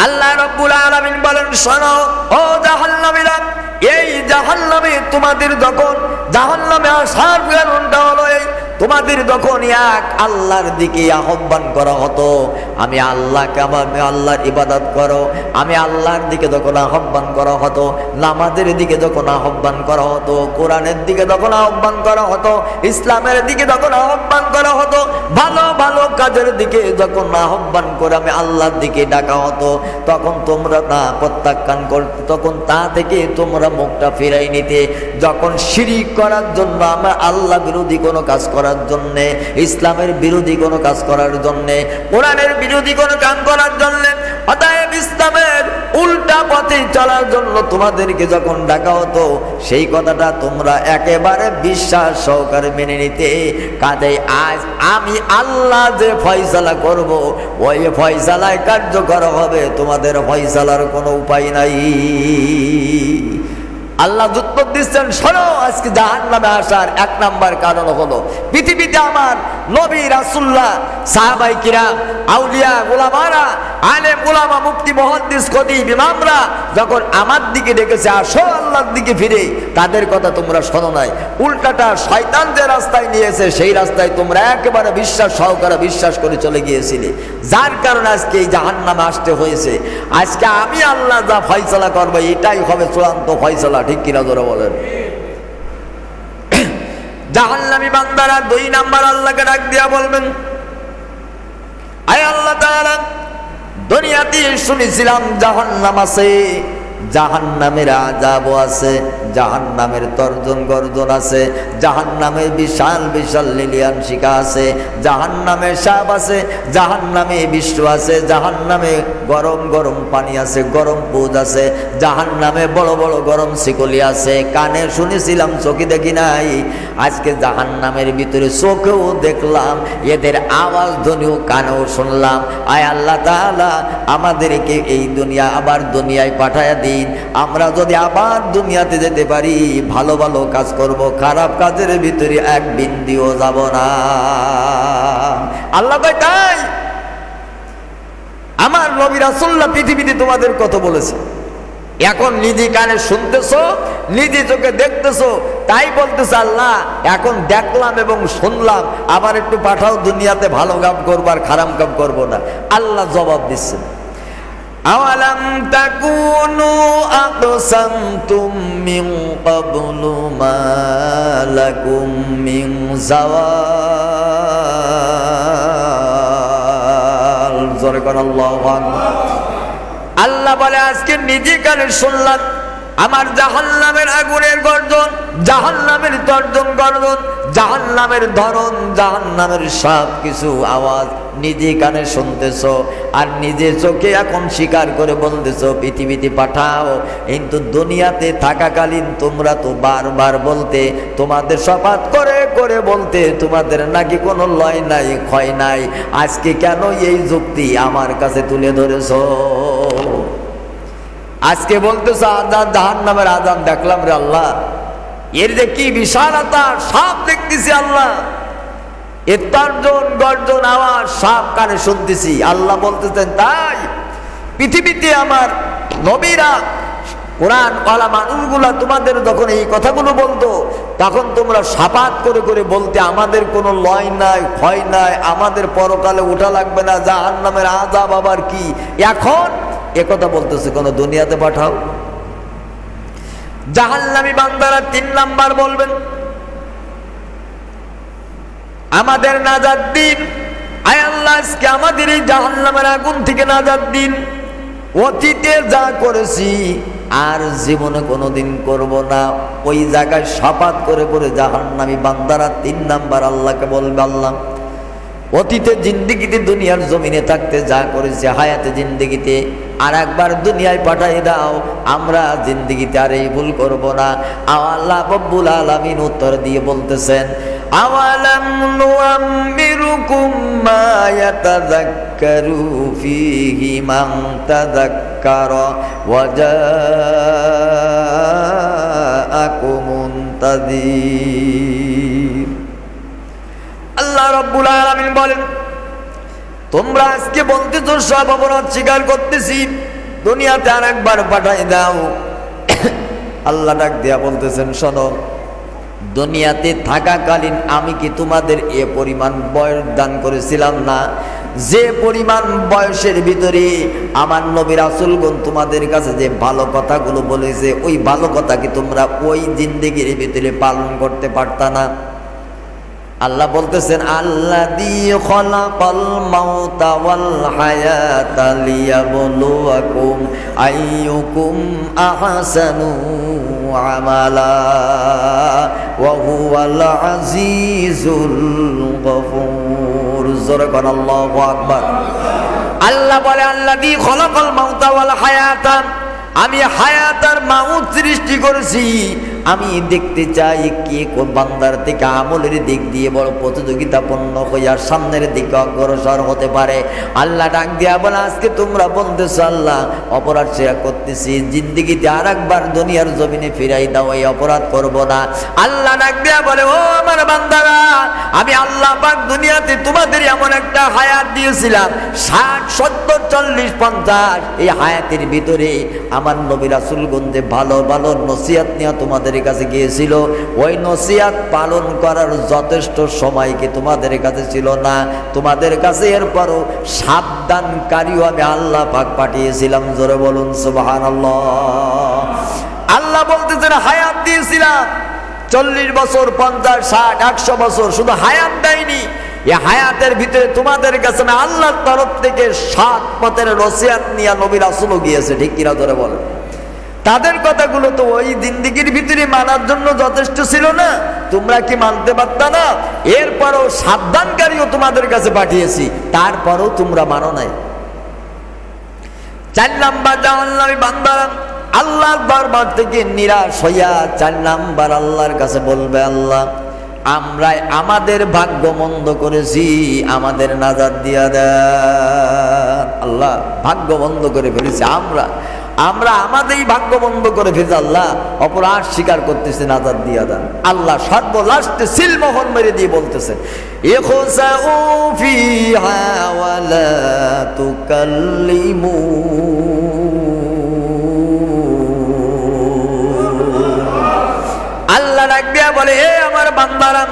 আল্লাহ রাব্বুল আলামিন বলেন, শোনো ও জাহান্নামীরা, এই জাহান্নামে তোমাদের যখন জাহান্নামে আসার কারণটা হলো এই, তোমাদের যখন এক আল্লাহর দিকে আহ্বান করা হতো, আমি আল্লাহকে, আমি আল্লাহর ইবাদত করো, আমি আল্লাহর দিকে যখন আহ্বান করা হতো, নামাজের দিকে যখন আহ্বান করা হতো, কোরআনের দিকে যখন আহ্বান করা হতো, ইসলামের দিকে যখন আহ্বান করা হতো, ভালো ভালো কাজের দিকে যখন আহ্বান করে আমি আল্লাহর দিকে ডাকা হতো, তখন তোমরা তা প্রত্যাখ্যান করতে, তখন তা থেকে তোমরা মুখটা ফিরাই নিতে। যখন শিরিক করার জন্য, আমার আল্লাহ বিরোধী কোনো কাজ করার জন্য, ইসলামের বিরোধী কোনো কাজ করার জন্য, কোরআনের বিরোধী কোনো কাজ করার জন্য, অতএব ইসলামের উল্টা পথে চলার জন্য তোমাদেরকে যখন ডাকা হতো, সেই কথাটা তোমরা একেবারে বিশ্বাস সহকারে মেনে নিতে। কাজেই আজ আমি আল্লাহ যে ফয়সালা করব, ওই ফয়সালায় কার্যকর হবে, তোমাদের ফয়সালার কোনো উপায় নাই। আল্লাহ উত্তর দিচ্ছেন, শোনো, আজকে জাহান্নামে আসার 1 নাম্বার কারণ হলো পৃথিবীতে আমার নবী রাসূলুল্লাহ, সাহাবায়ে কিরাম, আউলিয়া, উলামারা, আলেম উলামা, মুফতি, মুহাদ্দিস, খতিব, ইমামরা যখন আমার দিকে ডেকেছে, আসো আল্লাহর দিকে ফিরে, তাদের কথা তোমরা শোনো নাই। উল্টাটা শয়তান যে রাস্তায় নিয়েছে সেই রাস্তায় তোমরা একেবারে বিশ্বাস সহকারে বিশ্বাস করে চলে গিয়েছিলে, যার কারণে আজকে এই জাহান্নামে আসতে হয়েছে। আজকে আমি আল্লাহ যা ফয়সালা করবো এটাই হবে চূড়ান্ত ফয়সালা, ঠিক কিনা জোরে বলেন? জাহান্নামী বান্দারা 2 নাম্বার আল্লাহকে ডাক দিয়া বলবেন, আয় আল্লাহ তাআলা, দুনিয়াতে শুনেছিলাম জাহান্নাম আছে, জাহান্নামের আযাবও আছে, জাহান্নামের তর্জন গর্জন আছে, জাহান্নামের বিশাল বিশাল লিলিয়ান শিখা আছে, জাহান্নামের সাপ আছে, জাহান্নামে বিশ্ব আছে, জাহান্নামে গরম গরম পানি আছে, গরম পুজ আছে, জাহান্নামে বড় বড় গরম শিকলি আছে। কানে শুনেছিলাম, চোখে দেখি নাই। আজকে জাহান্নামের ভিতরে চোখেও দেখলাম, এদের আওয়াজ ধ্বনিও কানেও শুনলাম। আয় আল্লাহ তাআলা, আমাদেরকে এই দুনিয়া আবার দুনিয়ায় পাঠায়া দিন। আমরা যদি আবার দুনিয়াতে যেতে পারি, ভালো ভালো কাজ করব, খারাপ কাজের ভিতরে 1 বিন্দুও যাব না। আল্লাহ কয়, তাই আমার নবী রাসূলুল্লাহ পৃথিবীতে তোমাদের কত বলেছে, এখন নিজে কানে শুনতেছো, নিজে চোখে দেখতেছো, তাই বলতেছে আল্লাহ এখন দেখলাম এবং শুনলাম, আবার একটু পাঠাও দুনিয়াতে, ভালো কাজ করবো আর খারাপ কাজ করবো না। আল্লাহ জবাব দিচ্ছেন, আওয়ালাম তাকুনু আকসামতুম মিন ক্বাবলু মা লাকুম মিন যাওয়াল। জোরে কোন আল্লাহু আকবার। আল্লাহ বলে, আজকে নিজে কানে শুনলাম আমার জাহান্নামের আগুনের গর্জন, জাহান্নামের তর্জন গর্জন, জাহান্নামের ধরন, জাহান্নামের সব কিছু আওয়াজ নিজে কানে শুনতেছো, আর নিজে চোখে এখন স্বীকার করে বলতেছো পৃথিবীতে পাঠাও। কিন্তু দুনিয়াতে থাকাকালীন তোমরা তো বারবার বলতে, তোমাদের শপথ করে করে বলতে তোমাদের নাকি কোনো লয় নাই, ক্ষয় নাই। আজকে কেন এই যুক্তি আমার কাছে তুলে ধরেছো? আজকে বলতেছো আজান, জাহান্নামের আজান দেখলাম রে আল্লাহ, এর যে কি বিশালতা, সব দেখতেছি আল্লাহ, এর তর্জন গর্জন আওয়াজ সব কানে শুনতেছি। আল্লাহ বলতেছেন, তাই পৃথিবীতে আমার নবীরা, কোরআন ওয়ালা মানুষগুলা তোমাদের যখন এই কথাগুলো বলতো, তখন তোমরা সাপাত করে করে বলতে আমাদের কোনো লয় নাই, ক্ষয় নাই, আমাদের পরকালে ওঠা লাগবে না, জাহান্নামের আযাব আবার কি। এখন একথা বলতেছে কোন দুনিয়াতে পাঠাও। জাহান্নামী বান্দারা 3 নাম্বার বলবেন, আমাদের নাজাত দিন, আয় আল্লাহ আজকে আমাদের এই জাহান্নামের আগুন থেকে নাজাত দিন। অতীতে যা করেছি আর জীবনে কোনোদিন করব না, ওই জায়গায় শপথ করে করে জাহান্নামী বান্দারা 3 নাম্বার আল্লাহকে বলবে, আল্লাহ অতীতে জিন্দেগিতে দুনিয়ার জমিনে থাকতে যা করেছে, হায়াতে জিন্দেগিতে আর একবার দুনিয়ায় পাঠাই দাও, আমরা জিন্দেগিতে আর এই ভুল করব না। আল্লাহ রব্বুল আলামিন উত্তর দিয়ে বলতেছেন, আওয়ালাম নুআম্মিরুকুম মা ইয়াতাযাক্কারু ফীহি মান তাযাক্কারা ওয়া জাআকুমুন তাযীর। আল্লাহ রাব্বুল আলামিন বলেন, তোমরা আজকে বলতেছো সব অপরাধ স্বীকার করতেছি, দুনিয়াতে আর একবার পাঠাই দাও। আল্লাহ ডাক দিয়া বলতেছেন, শোনো, দুনিয়াতে থাকাকালীন আমি কি তোমাদের এ পরিমাণ বয়স দান করেছিলাম না? যে পরিমাণ বয়সের ভিতরে আমার নবী রাসূলগণ তোমাদের কাছে যে ভালো কথাগুলো বলেছে, ওই ভালো কথা কি তোমরা ওই জিন্দেগির ভিতরে পালন করতে পারতা না? আল্লাহ বলতেছেন, আল্লাযী খালাকাল মাউতা ওয়াল হায়াতা লিয়াবলুয়াকুম আইয়ুকুম আহসানু আমালা ওয়া হুয়াল আজিজুল গফুর। জোরে কোন আল্লাহু আকবার। আল্লাহ বলে, আল্লাযী খালাকাল মাউতা ওয়াল হায়াতা, আমি হায়াত আর মাউত সৃষ্টি করেছি, আমি দেখতে চাই কে কোন বান্দার থেকে আমলের দিক দিয়ে বড় প্রতিযোগিতাপূর্ণ হইয়া সামনের দিকে অগ্রসর হতে পারে। আল্লাহ ডাক দিয়া বলে, আজকে তোমরা বলতেছো আল্লাহ অপরাধ শেয়ার করতেছি, জিন্দিগিতে আর একবার দুনিয়ার জমিনে ফিরাই দাও, এই অপরাধ করব না। আল্লাহ ডাক দিয়া বলে, ও আমার বান্দারা, আমি আল্লাহ পাক দুনিয়াতে তোমাদের এমন একটা হায়াত দিয়েছিলাম 60, 70, 40, 50, এই হায়াতের ভিতরে আমার নবী রাসূলগঞ্জে ভালো ভালো নসিহত নিয়ে তোমাদের কাছে গিয়েছিল। ওই নসিহত পালন করার যথেষ্ট সময় কি তোমাদের কাছে ছিল না? তোমাদের কাছে এরপরও সাবধানকারীও আমি আল্লাহ পাক পাঠিয়েছিলাম। জোরে বলুন সুবহানাল্লাহ। আল্লাহ বলতেছেন হায়াত দিয়েছিলাম 40 বছর, 50, 60, 100 বছর, শুধু হায়াত দেয়নি। এই হায়াতের ভিতরে তোমাদের কাছে আমি আল্লাহর তরফ থেকে 7 পথের নসিহত নিয়ে নবী রাসূলও গিয়েছে। ঠিক কিনা ধরে বলেন? তাদের কথাগুলো তো ওই জিন্দেগির ভিতরে মানার জন্য যথেষ্ট ছিল না? তোমরা কি মানতে পারতা না? এরপরও সাবধানকারীও তোমাদের কাছে পাঠিয়েছি, তারপরও তোমরা মানো নাই। 4 নাম্বার জাহান্নামী বান্দারা আল্লাহর দরবার থেকে নিরাশ হইয়া 4 নাম্বার আল্লাহর কাছে বলবে, আল্লাহ আমরা আমাদের ভাগ্য মন্দ করেছি, আমাদের নাজাত দিয়া দেন। আল্লাহ ভাগ্য বন্ধ করে ফেলেছি, আমরা আমাদেরই ভাগ্য বন্ধ করে ফেলেছি। আল্লাহ অপরাধ স্বীকার করতেছে, নাজাত দিয়া দেন। আল্লাহ সর্বলাস্টে সিলমোহর মেরে দিয়ে বলতেছে, ইখসাউ ফিহা ওয়ালা তুকাল্লিমু। আল্লাহ ডাক দিয়া বলে, হে আমার বান্দারা,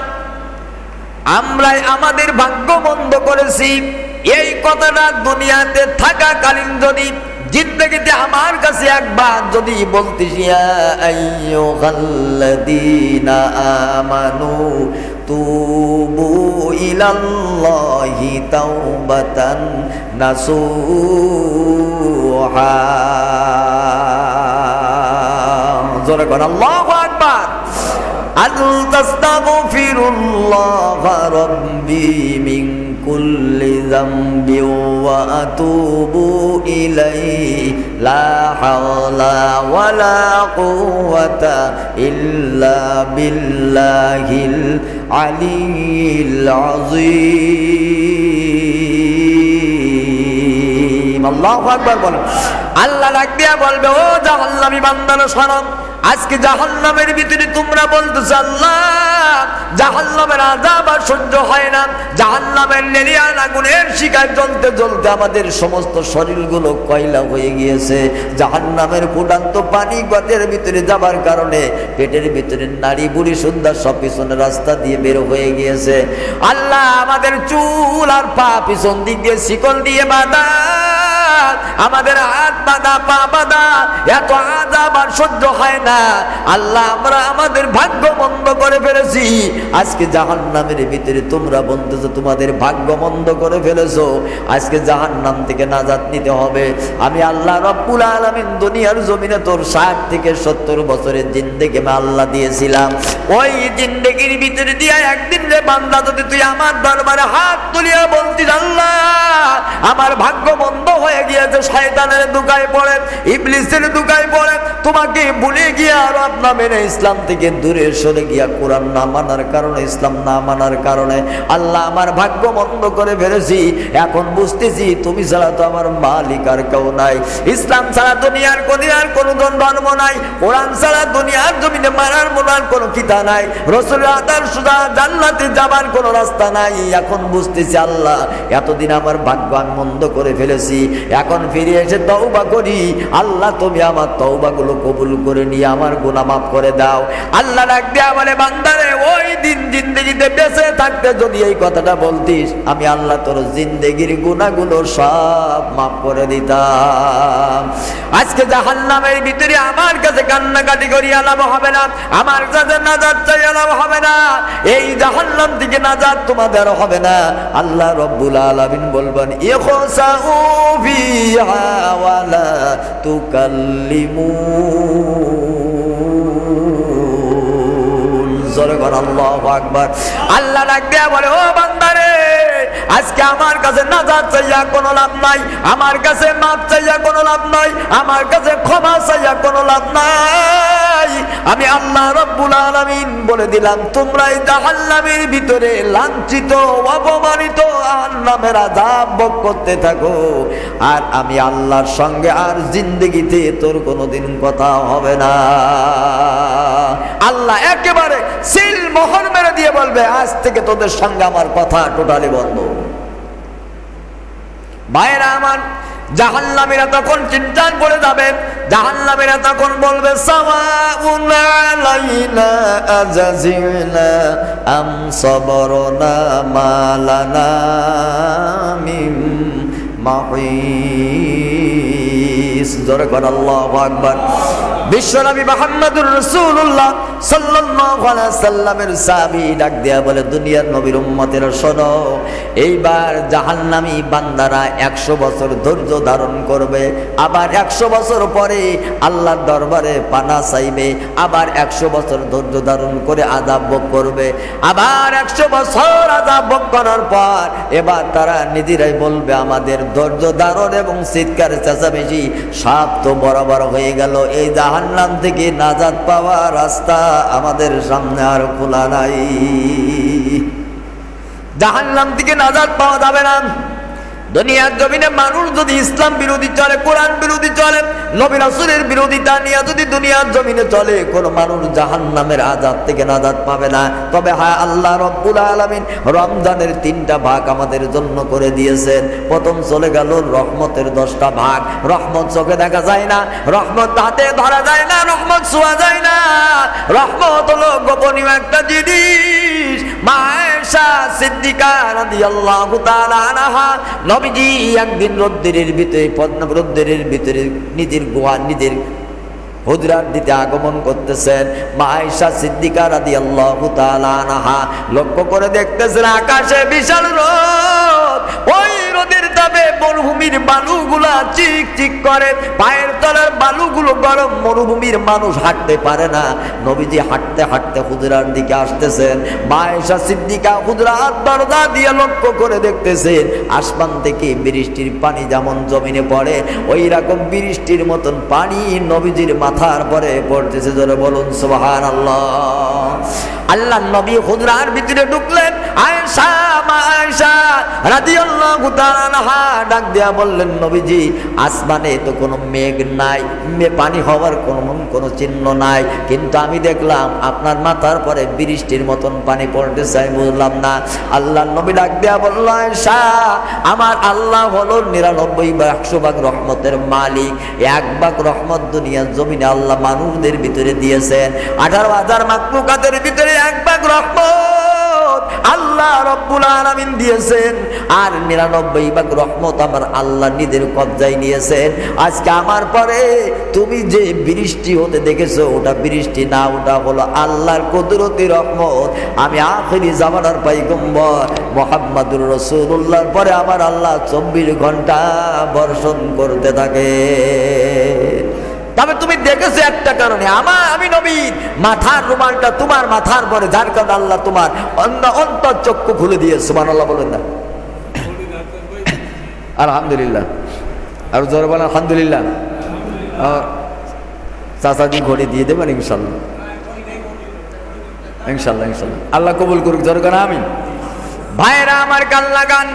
আমরাই আমাদের ভাগ্য বন্ধ করেছি। এই কথাটা দুনিয়াতে থাকাকালীন যদি জিন্দেগিতে আমার কাছে একবার যদি বলতিস, ইয়া আইয়ুহাল্লাযীনা আমানু তুবু ইলাল্লাহি তাওবাতান নাসুহা। জোরে কোন আল্লাহু আকবার। আস্তাগফিরুল্লাহ রাব্বি মিন কুল্লি যামবি ওয়া আতুবু ইলাইহি লা হাওলা ওয়ালা কুওয়াতা ইল্লা বিল্লাহিল আলিয়্যিল আযীম। আল্লাহু আকবার বলেন। আল্লাহ ডাক দিয়া বলবে, ও জাহান্নামী বান্দারা শোনো, আজকে জাহান্নামের ভিতরে তোমরা বলতেছো আল্লাহ জাহান্নামের আযাব আর সহ্য হয় না, জাহান্নামের লেলিয়ান আগুনের শিখায় জ্বলতে জ্বলতে আমাদের সমস্ত শরীরগুলো কয়লা হয়ে গিয়েছে। জাহান্নামের ফুটান্ত পানি গতের ভিতরে যাবার কারণে পেটের ভিতরে নারী বুড়ি সুন্দর সব পিছনে রাস্তা দিয়ে বের হয়ে গিয়েছে। আল্লাহ আমাদের চুল আর পা পিছন দিক দিয়ে শিকল দিয়ে বাঁধা, আমাদের হাত বাঁধা, পা বাঁধা, এত আযাব আর সহ্য হয় না। আল্লাহ আমরা আমাদের ভাগ্য বন্ধ করে ফেলেছি। আজকে জাহান্নামের ভিতরে তোমরা বলতেছো তোমাদের ভাগ্য বন্ধ করে ফেলেছো, আজকে জাহান্নাম থেকে নাজাত নিতে হবে। আমি আল্লাহ রব্বুল আলামিন দুনিয়ার জমিনে তোর 60 থেকে 70 বছরের জিন্দেগি আমি আল্লাহ দিয়েছিলাম। ওই জিন্দেগির ভিতরে দিয়া একদিন রে বান্দা যদি তুই আমার দরবারে হাত তুলিয়া বলতিস আল্লাহ আমার ভাগ্য বন্ধ হয়ে গিয়েছে, শয়তানের দুকায় পড়ে, ইবলিসের দুকায় পড়ে, তোমাকে ভুলে গিয়া রব না মেনে ইসলাম থেকে দূরে সরে গিয়া কোরআন না মানার কারণে, ইসলাম না মানার কারণে আল্লাহ আমার ভাগ্য বন্ধ করে ফেলেছি। এখন বুঝতেছি তুমি ছাড়া তো আমার মালিক আর কেউ নাই, ইসলাম ছাড়া দুনিয়ার কোনো ধর্ম নাই, কোরআন ছাড়া দুনিয়ার জমিনে মানার মোনার কোনো কিতা নাই, রাসূলের আদর্শ সুদা জান্নাতে যাবার কোনো রাস্তা নাই। এখন বুঝতেছি আল্লাহ এতদিন আমার ভাগ্য আমি বন্ধ করে ফেলেছি, এখন ফিরে এসে তওবা করি। আল্লাহ তুমি আমার তওবাগুলো কবুল করে নিয়ে আমার গুনাহ মাফ করে দাও। আল্লাহ ডাক দিয়া বলে, বান্দারে ওই দিন জিন্দেগিতে বেঁচে থাকতে যদি এই কথাটা বলতিস আমি আল্লাহ তোর জিন্দেগির গুনাহগুলো সব মাফ করে দিতাম। আজকে জাহান্নামের ভিতরে আমার কাছে কান্নাকাটি করি আলাপ হবে না, আমার কাছে নাজাত চাই আলাপ হবে না, এই জাহান্নাম থেকে নাজাত তোমাদের হবে না। আল্লাহ রব্বুল আলামিন বলবেন, ইখসাউ ফিহা ওয়ালা তুকাল্লিমুন। জোরে বল আল্লাহু আকবার। আল্লাহ ডাক দিয়া বলে, ও বান্দারে আজকে আমার কাছে নাজাত চাইয়া কোনো লাভ নাই, আমার কাছে মাফ চাইয়া কোনো লাভ নাই, আমার কাছে ক্ষমা চাইয়া কোনো লাভ নাই। আমি আল্লাহ রাব্বুল আলামিন বলে দিলাম তোমরা এই জাহান্নামের ভিতরে লাঞ্ছিত অপমানিত জাহান্নামের আযাব ভোগ করতে থাকো, আর আমি আল্লাহর সঙ্গে আর জিন্দেগিতে তোর কোনোদিন কথা হবে না। আল্লাহ একেবারে সিল মোহর মেরে দিয়ে বলবে আজ থেকে তোদের সঙ্গে আমার কথা টোটালি বন্ধ। ভাইরা আমার, জাহান্নামীরা তখন চিন্তায় পড়ে যাবে, জাহান্নামীরা তখন বলবে সাওয়াউন আলাইনা আযাজিনা আম সাবরনা মা লানা মিন মাহিস। জোরে করে আল্লাহু আকবার। বিশ্বনবী মুহাম্মদুর রাসূলুল্লাহ সাল্লাল্লাহু আলাইহি সাল্লামের সাহাবী ডাক দেয়া বলে দুনিয়ার নবীর উম্মতেরা শোনো, এইবার জাহান্নামী বান্দারা 100 বছর ধৈর্য ধারণ করবে, আবার 100 বছর পরে আল্লাহর দরবারে পানা চাইবে, আবার 100 বছর ধৈর্য ধারণ করে আযাব ভোগ করবে, আবার 100 বছর আযাব ভোগ করার পর এবার তারা নিজেরাই বলবে আমাদের ধৈর্য ধারণ এবং চিৎকার চেঁচামেচি সব তো বরাবর হয়ে গেল, এই জাহান্নাম থেকে নাজাত পাওয়ার রাস্তা আমাদের সামনে আর খোলা নাই। জাহান্নাম থেকে নাজাত পাওয়া যাবে না। দুনিয়ার জমিনে মানুষ যদি ইসলাম বিরোধী চলে, কোরআন বিরোধী চলে, নবী রাসূলের বিরোধিতা নিয়ে যদি দুনিয়ার জমিনে চলে, কোন মানুষ জাহান্নামের আযাব থেকে নাজাত পাবে না। তবে হ্যাঁ, আল্লাহ রাব্বুল আলামিন রমজানের 3টা ভাগ আমাদের জন্য করে দিয়েছেন। প্রথম চলে গেল রহমতের 10টা ভাগ। রহমত চোখে দেখা যায় না, রহমত হাতে ধরা যায় না, রহমত ছোঁয়া যায় না। রহমত হলো গোপনীয় একটা জিনিস। মা আয়েশা সিদ্দিকা রাদিয়াল্লাহু তাআলা আনহা নবীজি একদিন রোদ্রের ভিতরে, পদ্মা রোদ্রের ভিতরে নিজের গুহা, নিজের হুজরাত দিতে আগমন করতেছেন। মা আয়েশা সিদ্দিকা রাদিয়াল্লাহু তাআলা আনহা লক্ষ্য করে দেখতেছেন আকাশে বিশাল রোদ, ওই রোদের তাপে মরুভূমির বালুগুলা চিক চিক করে, পায়ের তলার বালুগুলো গরম, মরুভূমির মানুষ হাঁটতে পারে না। নবীজি হাঁটতে হাঁটতে হুজরার দিকে আসতেছেন। মা আয়েশা সিদ্দিকা হুজরার দরজা দিয়ে লক্ষ্য করে দেখতেছেন আসমান থেকে বৃষ্টির পানি যেমন জমিনে পড়ে, ওই রকম বৃষ্টির মতন পানি নবীজির মাথার পরে পড়তেছে। জোরে বলুন সুবহানাল্লাহ। আল্লাহ নবী হুজরার ভিতরে ঢুকলেন। আয়েশা, মা আয়েশা রাদিয়াল্লাহু তাআলা আনহা ডাক দিয়া বললেন নবীজি আসমানে তো কোনো মেঘ নাই, পানি হওয়ার কোনো চিহ্ন নাই, কিন্তু আমি দেখলাম আপনার মাথার পরে বৃষ্টির মতন পানি পড়তেছে, আমি বুঝলাম না। আল্লাহ নবী ডাক দিয়া বলল আয়েশা, আমার আল্লাহ হলো 99 বা 100 ভাগ রহমতের মালিক। 1 ভাগ রহমত দুনিয়ার জমিনে আল্লাহ মানুষদের ভিতরে দিয়েছেন। 18,000 মাখলুকাতের ভিতরে 1 ভাগ রহমত আল্লাহ রাব্বুল আলামিন দিয়েছেন, আর 99 ভাগ রহমত আমার আল্লাহ নিজের কবজায় নিয়েছেন। আজকে আমার পরে তুমি যে বৃষ্টি হতে দেখেছো ওটা বৃষ্টি না, ওটা হলো আল্লাহর কুদরতি রহমত। আমি আখিরি জামানার পয়গম্বর মুহাম্মদুর রাসূলুল্লাহর পরে আমার আল্লাহ 24 ঘন্টা বর্ষণ করতে থাকে। তবে তুমি দেখেছো একটা কারণে, আমি নবী মাথার রুমালটা তোমার মাথার পরে, যার কারণে আল্লাহ তোমার অন্তর চক্ষু খুলে দিয়ে। সুবহানাল্লাহ বলেন না? আলহামদুলিল্লাহ। আর জোরে বলেন আলহামদুলিল্লাহ। চাচাজি ঘড়ি দিয়ে দেবেন ইনশাল্লাহ, ইনশাল্লাহ, ইনশাল্লাহ। আল্লাহ কবুল করুক। জোরে করে আমিন। ভাইরা আমার কান লাগান।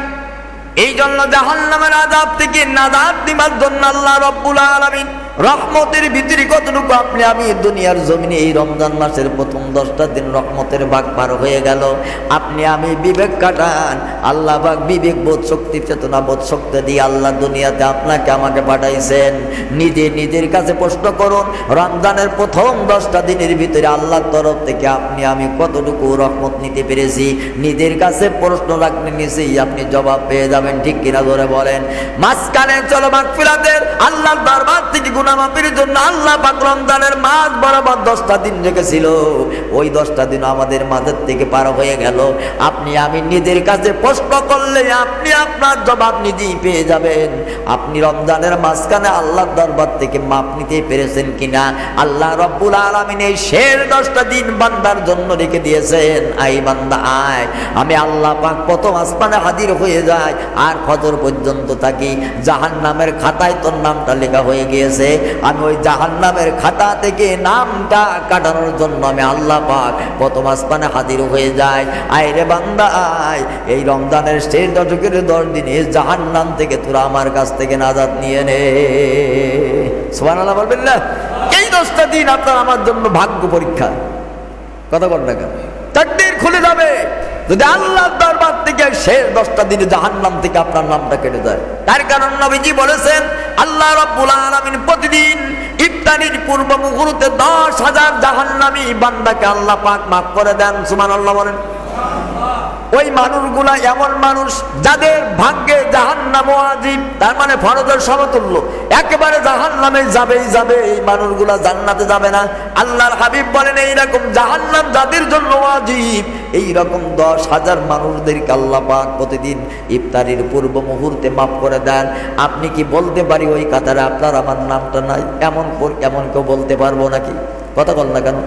এই জন্য জাহান্নামের আযাব থেকে নাজাত দিবার জন্য আল্লাহ রাব্বুল আলামিন রহমতের ভিতরে কতটুকু আপনি আমি দুনিয়ার জমিনে এই রমজান মাসের প্রথম 10টা দিন রহমতের ভাগ পার হয়ে গেল। আপনি আমি বিবেক কাটান, আল্লাহ পাক বিবেক বোধ শক্তি চেতনা বোধ শক্তি দিয়ে আল্লাহ দুনিয়াতে আপনাকে আমাকে পাঠাইছেন। নিজের কাছে প্রশ্ন করুন, রমজানের প্রথম 10টা দিনের ভিতরে আল্লাহর তরফ থেকে আপনি আমি কতটুকু রহমত নিতে পেরেছি? নিজের কাছে প্রশ্ন রাখলে নিচেই আপনি জবাব পেয়ে যাবেন। ঠিক কিনা জোরে বলেন? মাঝখানে চলো মাগফিরাতের আল্লাহর দরবার থেকে গুনাহ মাফের জন্য আল্লাহ পাক রমজানের মাস বরাবর 10টা দিন রেখেছিল। ওই 10টা দিন আমাদের মাঝের থেকে পার হয়ে গেল। আপনি আমি নিজের কাছে প্রশ্ন করলে আপনি আপনার জবাব নিজেই পেয়ে যাবেন। আপনি রমজানের মাঝখানে আল্লাহর দরবার থেকে মাপ নিতে পেরেছেন কিনা? আল্লাহ রাব্বুল আলামিন এই শেষ 10টা দিন বান্দার জন্য রেখে দিয়েছেন। আই বান্দা আয়, আমি আল্লাহ পাক প্রথম আসমানে হাজির হয়ে যায় আর ফজর পর্যন্ত থাকি। জাহান্নামের খাতায় তোর নামটা লেখা হয়ে গিয়েছে। আমি ওই জাহান্নামের খাতা থেকে নামটা কাটানোর জন্য আমি আল্লাহ পাক প্রথম আসমানে হাজির হয়ে যাই। আয় রে বান্দা আয়, এই রমজানের শেষ দশকের 10 দিনে জাহান্নাম থেকে তোরা আমার কাছ থেকে নাজাত নিয়ে নে। সুবহানাল্লাহ বলবেন না? এই 10টা দিন আপনার আমার জন্য ভাগ্য পরীক্ষা। কথা বল না কেন? তাকদীর খুলে যাবে যদি আল্লাহর দরবার থেকে শেষ 10টা দিনে জাহান্নাম থেকে আপনার নামটা কেটে যায়। তার কারণ নবীজি বলেছেন, আল্লাহ রাব্বুল আলামিন প্রতিদিন ইফতারির পূর্ব মুহূর্তে 10,000 জাহান্নামী বান্দাকে আল্লাহ পাক মাফ করে দেন। সুবহানাল্লাহ বলেন। ওই মানুষগুলা এমন মানুষ যাদের ভাগ্যে জাহান্নাম ওয়াজিব, তার মানে ফরজের সমতুল্য, একেবারে জাহান্নামে যাবেই যাবে। এই মানুষগুলা জান্নাতে যাবে না। আল্লাহর হাবিব বলেন, এইরকম জাহান্নাম যাদের জন্য ওয়াজিব, এইরকম 10,000 মানুষদেরকে আল্লাহ পাক প্রতিদিন ইফতারির পূর্ব মুহূর্তে মাফ করে দেন। আপনি কি বলতে পারি ওই কাতারে আপনার আমার নামটা নাই? এমন কেউ বলতে পারবো নাকি? কথা বল না কেন?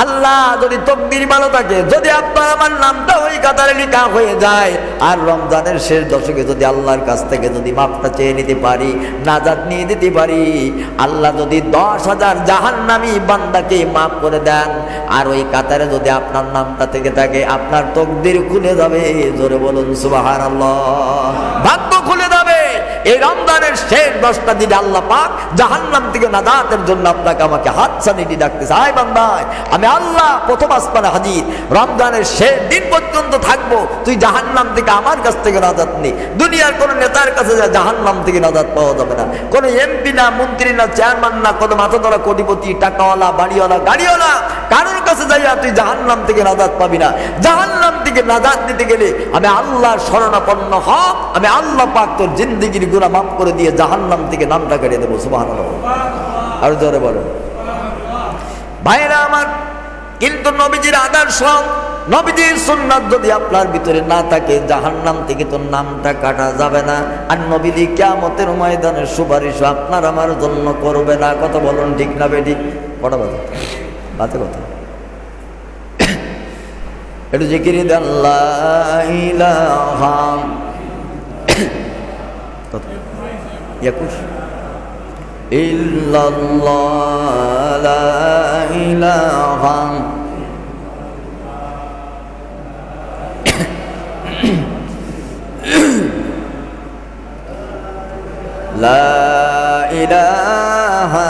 আল্লাহ যদি তকদির ভালো থাকে, যদি আপনার আমার নামটা ওই কাতারে লেখা হয়ে যায়, আর রমজানের শেষ দশকে যদি আল্লাহর কাছ থেকে যদি মাফটা চেয়ে নিতে পারি, নাজাত নিয়ে দিতে পারি, আল্লাহ যদি 10,000 জাহান্নামী বান্দাকে মাফ করে দেন, আর ওই কাতারে যদি আপনার নামটা থেকে থাকে, আপনার তকদির খুলে যাবে। জোরে বলুন সুবহানাল্লাহ। ভাগ্য খুলে যাবে। এই রমজানের শেষ 10টা দিনে আল্লাহ পাক জাহান্নাম থেকে নাজাতের জন্য আপনাকে আমাকে হাতছানি দিয়ে ডাকতেছে, আয় বান্দা আমি আল্লাহ প্রথম আসমানে হাজির, রমজানের শেষ দিন পর্যন্ত থাকবো, তুই জাহান্নাম থেকে আমার কাছ থেকে নাজাত নে। দুনিয়ার কোন নেতার কাছে যা জাহান্নাম থেকে নাজাত পাওয়া যাবে না। কোন এমপি না, মন্ত্রী না, চেয়ারম্যান না, কোন মাথাধরা কোটিপতি, টাকাওয়ালা, বাড়িওয়ালা, গাড়িওয়ালা, কারোর কাছে যাইয়া তুই জাহান্নাম থেকে নাজাত পাবি না। জাহান্নাম থেকে নাজাত নিতে গেলে আমি আল্লাহর শরণাপন্ন হ, আমি আল্লাহ পাক তোর জিন্দেগির গুনাহ মাফ করে দিয়ে জাহান্নাম থেকে নামটা কেটে দেবো। সুবহানাল্লাহ। আর জোরে বলেন। ভাইরা আমার, কিন্তু নবীজির আদর্শ, নবীজির সুন্নাত যদি আপনার ভিতরে না থাকে, জাহান্নাম থেকে তোর নামটা কাটা যাবে না। আর নবীজি কিয়ামতের ময়দানে সুপারিশ আপনার আমার জন্য করবে না। কথা বলুন, ঠিক না বেঠিক? কটা বাজে? বাজে কথা। একটু জিকির দেন, লা ইলাহা 21 ইল্লাল্লাহ, লা ইলাহা লা ইলাহা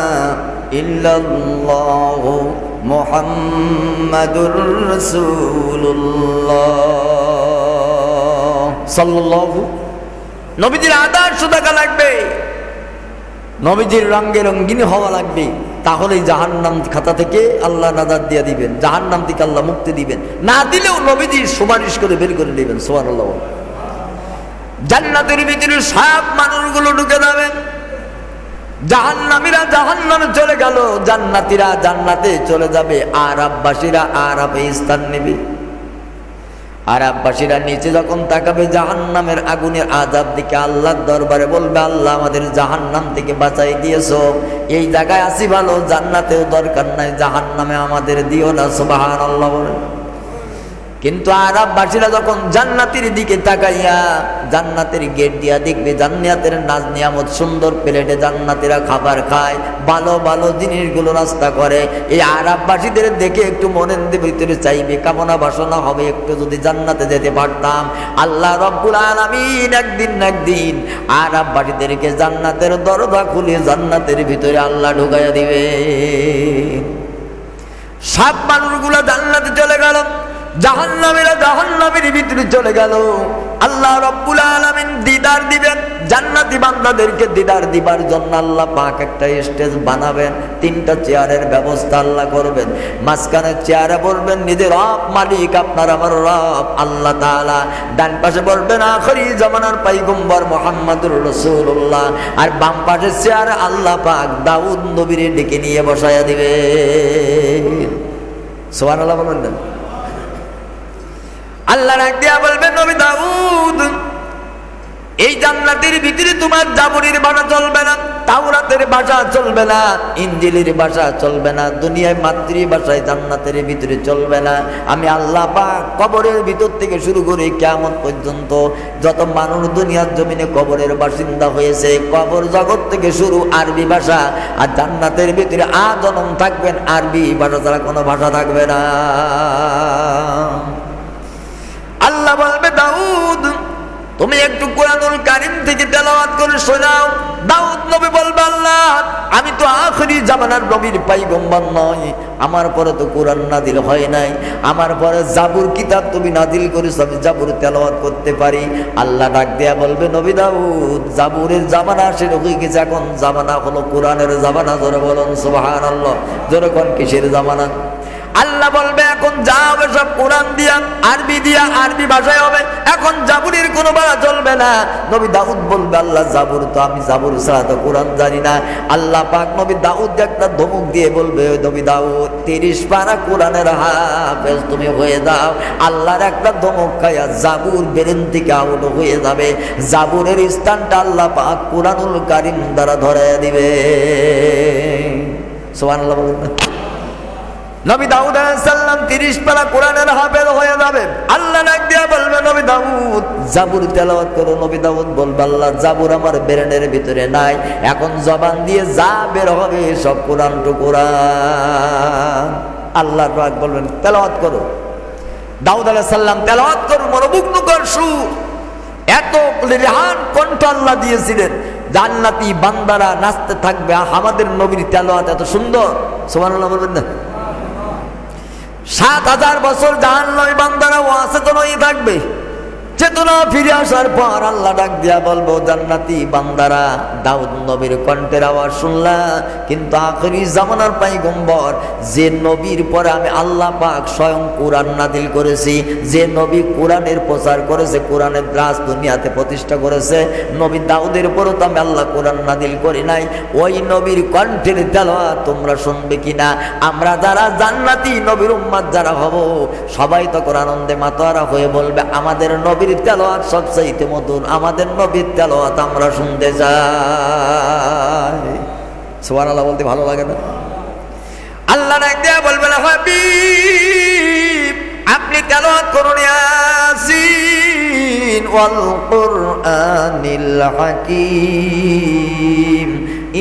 ইল্লাল্লাহ মুহাম্মাদুর রাসূলুল্লাহ সাল্লাল্লাহু। নবীজির আদর্শ থাকা লাগবে, নবীজির রঙে রঙিন হওয়া লাগবে, তাহলেই জাহান্নাম খাতা থেকে আল্লাহ নাজাত দিয়ে দিবেন, জাহান্নাম থেকে আল্লাহ মুক্তি দিবেন। না দিলেও নবীজির সুপারিশ করে বের করে দিবেন। সুবহানাল্লাহ। জান্নাতের ভিতরে সব মানুষগুলো ঢুকে যাবেন, জাহান্নামীরা জাহান্নামে চলে গেল, জান্নাতীরা জান্নাতে চলে যাবে, আরাববাসীরা আরাবে স্থান নেবে। আরাববাসীরা নিচে যখন তাকাবে জাহান্নামের আগুনের আযাব দিকে, আল্লাহর দরবারে বলবে, আল্লাহ আমাদের জাহান্নাম থেকে বাঁচাই দিয়েছো, এই জায়গায় আসি ভালো, জান্নাতেও দরকার নাই, জাহান্নামে আমাদের দিও না। সুবহানাল্লাহ। কিন্তু আরাববাসীরা যখন জান্নাতের দিকে তাকাইয়া জান্নাতের গেট দিয়া দেখবে জান্নাতের নাজ নিয়ামত, সুন্দর প্লেটে জান্নাতীরা খাবার খায়, ভালো ভালো জিনিসগুলো নাস্তা করে, এই আরাববাসীদের দেখে একটু মনের ভিতরে চাইবে, কামনা বাসনা হবে, একটু যদি জান্নাতে যেতে পারতাম। আল্লাহ রাব্বুল আলামিন একদিন না একদিন আরাববাসীদেরকে জান্নাতের দরজা খুলে জান্নাতের ভিতরে আল্লাহ ঢুকাইয়া দিবে। সব মানুষগুলো জান্নাতে চলে গেল, জাহান্নামীরা জাহান্নামের ভিতরে চলে গেল। আল্লাহ রাব্বুল আলামিন দিদার দিবেন জান্নাতি বান্দাদেরকে। দিদার দিবার জন্য আল্লাহ পাক একটা স্টেজ বানাবেন, 3টা চেয়ারের ব্যবস্থা আল্লাহ করবেন। মাঝখানে চেয়ারে বলবেন নিজের রব, মালিক আপনার আমার রব আল্লাহ তাআলা। ডান পাশে বলবেন আখরি জামানার পয়গম্বর মুহাম্মদুর রাসূলুল্লাহ। আর বাম পাশে চেয়ারে আল্লাহ পাক দাউদ নবীরে ডেকে নিয়ে বসায়া দিবে। সুবহানাল্লাহ বলেন না? আল্লাহ ডাক দিয়া বলবেন, নবী দাউদ, এই জান্নাতের ভিতরে তোমার জাবরির বানা চলবে না, তাওরাতের ভাষা চলবে না, ইনজিলের ভাষা চলবে না, দুনিয়ায় মাতৃভাষায় জান্নাতের ভিতরে চলবে না। আমি আল্লাহ পাক কবরের ভিতর থেকে শুরু করে কিয়ামত পর্যন্ত যত মানুষ দুনিয়ার জমিনে কবরের বাসিন্দা হয়েছে, কবর জগৎ থেকে শুরু আরবি ভাষা, আর জান্নাতের ভিতরে আজনম থাকবেন আরবি ভাষা ছাড়া কোনো ভাষা থাকবে না। আল্লাহ বলবে, দাউদ তুমি একটু কোরআনুল কারীম থেকে তেলাওয়াত করে শোনাও। দাউদ নবী বলবে, আল্লাহ আমি তো আখিরি জামানার নবীর পয়গম্বর নই, আমার পরে তো কোরআন নাজিল হয় নাই, আমার পরে জাবুর কিতাব তুমি নাজিল করেছো, আমি জাবুর তেলাওয়াত করতে পারি। আল্লাহ ডাক দেয়া বলবে, নবী দাউদ জাবুরের জামানা শেষ হয়ে গেছে, এখন জামানা হলো কোরআনের জামানা। জোরে বলুন সুবহানাল্লাহ। জোরে কোন কিসের জামানা? আল্লাহ বলবে, এখন যা হবে সব কোরআন দিয়া আরবি ভাষায় হবে, এখন জাবুরের কোনো ভাষা চলবে না। নবী দাউদ বলবে, আল্লাহ জাবুর তো আমি জাবুর ছাড়া তো কোরআন জানি না। আল্লাহ পাক নবী দাউদ একটা ধমক দিয়ে বলবে, নবী দাউদ 30 পারা কোরআনের হাফেজ তুমি হয়ে যাও। আল্লাহর একটা ধমক খায়া জাবুর বেরেন থেকে আউট হয়ে যাবে, জাবুরের স্থানটা আল্লাহ পাক কোরআনুল কারীম দ্বারা ধরে দিবে। সুবহানাল্লাহ বলুন। নবী দাউদ আলাইহিস সালাম 30 পারা কোরআনের হাফেজ হয়ে যাবে। আল্লাহ ডাক দিয়া বলবে, নবী দাউদ জাবুর তেলাওয়াত করো। নবী দাউদ বলবে, আল্লাহ জাবুর আমার ব্রেনের ভিতরে নাই, এখন জবান দিয়ে যা বের হবে সব কোরআন টু কোরআন। আল্লাহ পাক বলবেন, তেলাওয়াত করো। দাউদ আলাইহিস সালাম তেলাওয়াত করো, মনোমুগ্ধকর সুর, এত রেহান কণ্ঠ আল্লাহ দিয়েছিলেন, জান্নাতি বান্দারা নাচতে থাকবে, আমাদের নবীর তেলাওয়াত এত সুন্দর। সুবহানাল্লাহ বলবেন না? 7000 বছর জাহান্নামী বান্দারা অচেতনই থাকবে, চেতনা ফিরে আসার পর আল্লাহ ডাক দিয়া বলবো, জান্নাতি বান্দারা দাউদ নবীর কণ্ঠের আওয়াজ শুনলা, কিন্তু আখিরি জামানার পয়গম্বর যে নবীর পরে আমি আল্লাহ পাক স্বয়ং কোরআন নাজিল করেছি, যে নবী কোরআনের প্রচার করেছে, কোরআনের রাজ দুনিয়াতে প্রতিষ্ঠা করেছে, নবী দাউদের পরও তো আমি আল্লাহ কোরআন নাজিল করি নাই, ওই নবীর কণ্ঠের তেলাওয়াত তোমরা শুনবে কিনা? আমরা যারা জান্নাতি নবীর উম্মত যারা হব, সবাই তখন আনন্দে মাতোয়ারা হয়ে বলবে, আমাদের নবীর তেলাওয়াত সবচাইতে মধুর, আমাদের নবীর তেলাওয়াত আমরা শুনতে চাই। সুবহানাল্লাহ বলতে ভালো লাগে না? আল্লাহ ডাক দিয়া বলবেন, হাবিব আপনি তেলাওয়াত করুন, ইয়াসিন ওয়াল কুরআনিল হাকীম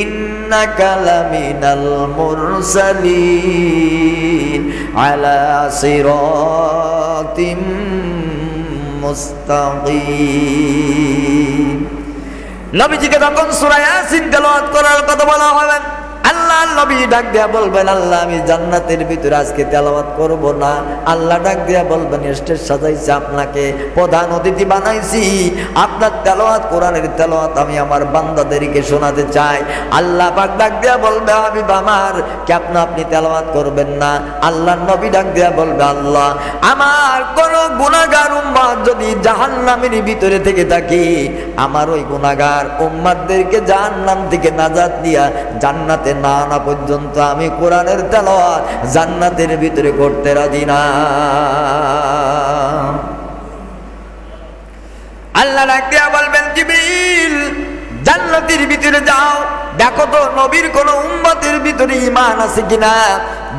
ইন্নাকা লামিনাল মুরসালিন আলা সিরাতিম মুস্তাকিম। নবীজিকে যখন সূরা ইয়াসিন তেলাওয়াত করার কথা বলা হবে, আল্লাহ নবী ডাক দিয়া বলবেন, আল্লাহ আমি জান্নাতের ভিতরে আজকে তেলাওয়াত করব না। আল্লাহ ডাক দিয়া বলবেন, স্টেজ সাজাইছি, আপনাকে প্রধান অতিথি বানাইছি, আপনার তেলাওয়াত কোরআনের তেলাওয়াত আমি আমার বান্দাদেরকে শোনাতে চাই। আল্লাহ পাক ডাক দিয়া বলবে, হাবিব আমার কেন আপনি তেলাওয়াত করবেন না? আল্লাহ নবী ডাক দিয়া বলবে, আল্লাহ আমার কোন গুনাহগার উম্মত যদি জাহান্নামের ভিতরে থেকে থাকে, আমার ওই গুনাহগার উম্মতদেরকে জাহান্নাম থেকে নাজাত দিয়া জান্নাতে না আনা পর্যন্ত আমি কোরআনের তেলাওয়াত জান্নাতের ভিতরে করতে রাজি না। আল্লাহ ডাক দিয়া বলবেন, জিবরিল জান্নাতের ভিতরে যাও, দেখো তো নবীর কোন উম্মতের ভিতরে ঈমান আছে কিনা।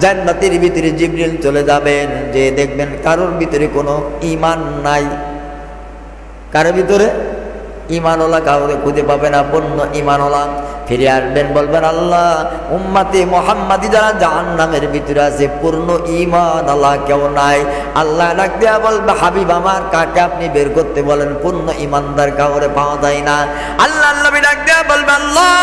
জান্নাতের ভিতরে জিবরিল চলে যাবেন, যে দেখবেন কারোর ভিতরে কোনো ঈমান নাই। কারোর ভিতরে ঈমানওয়ালা কাউকে খুঁজে পাবে না, পূর্ণ ঈমানওয়ালা। ফিরে আসবেন, বলবেন, আল্লাহ উম্মতে মুহাম্মাদি যারা জাহান্নামের ভিতরে আছে, পূর্ণ ঈমানওয়ালা কেউ নাই। আল্লাহ ডাক দিয়া বলবে, হাবিব আমার কাকে আপনি বের করতে বলেন, পূর্ণ ঈমানদার কাউরে পাওয়া যায় না। আল্লাহ নবী ডাক দিয়া বলবে, আল্লাহ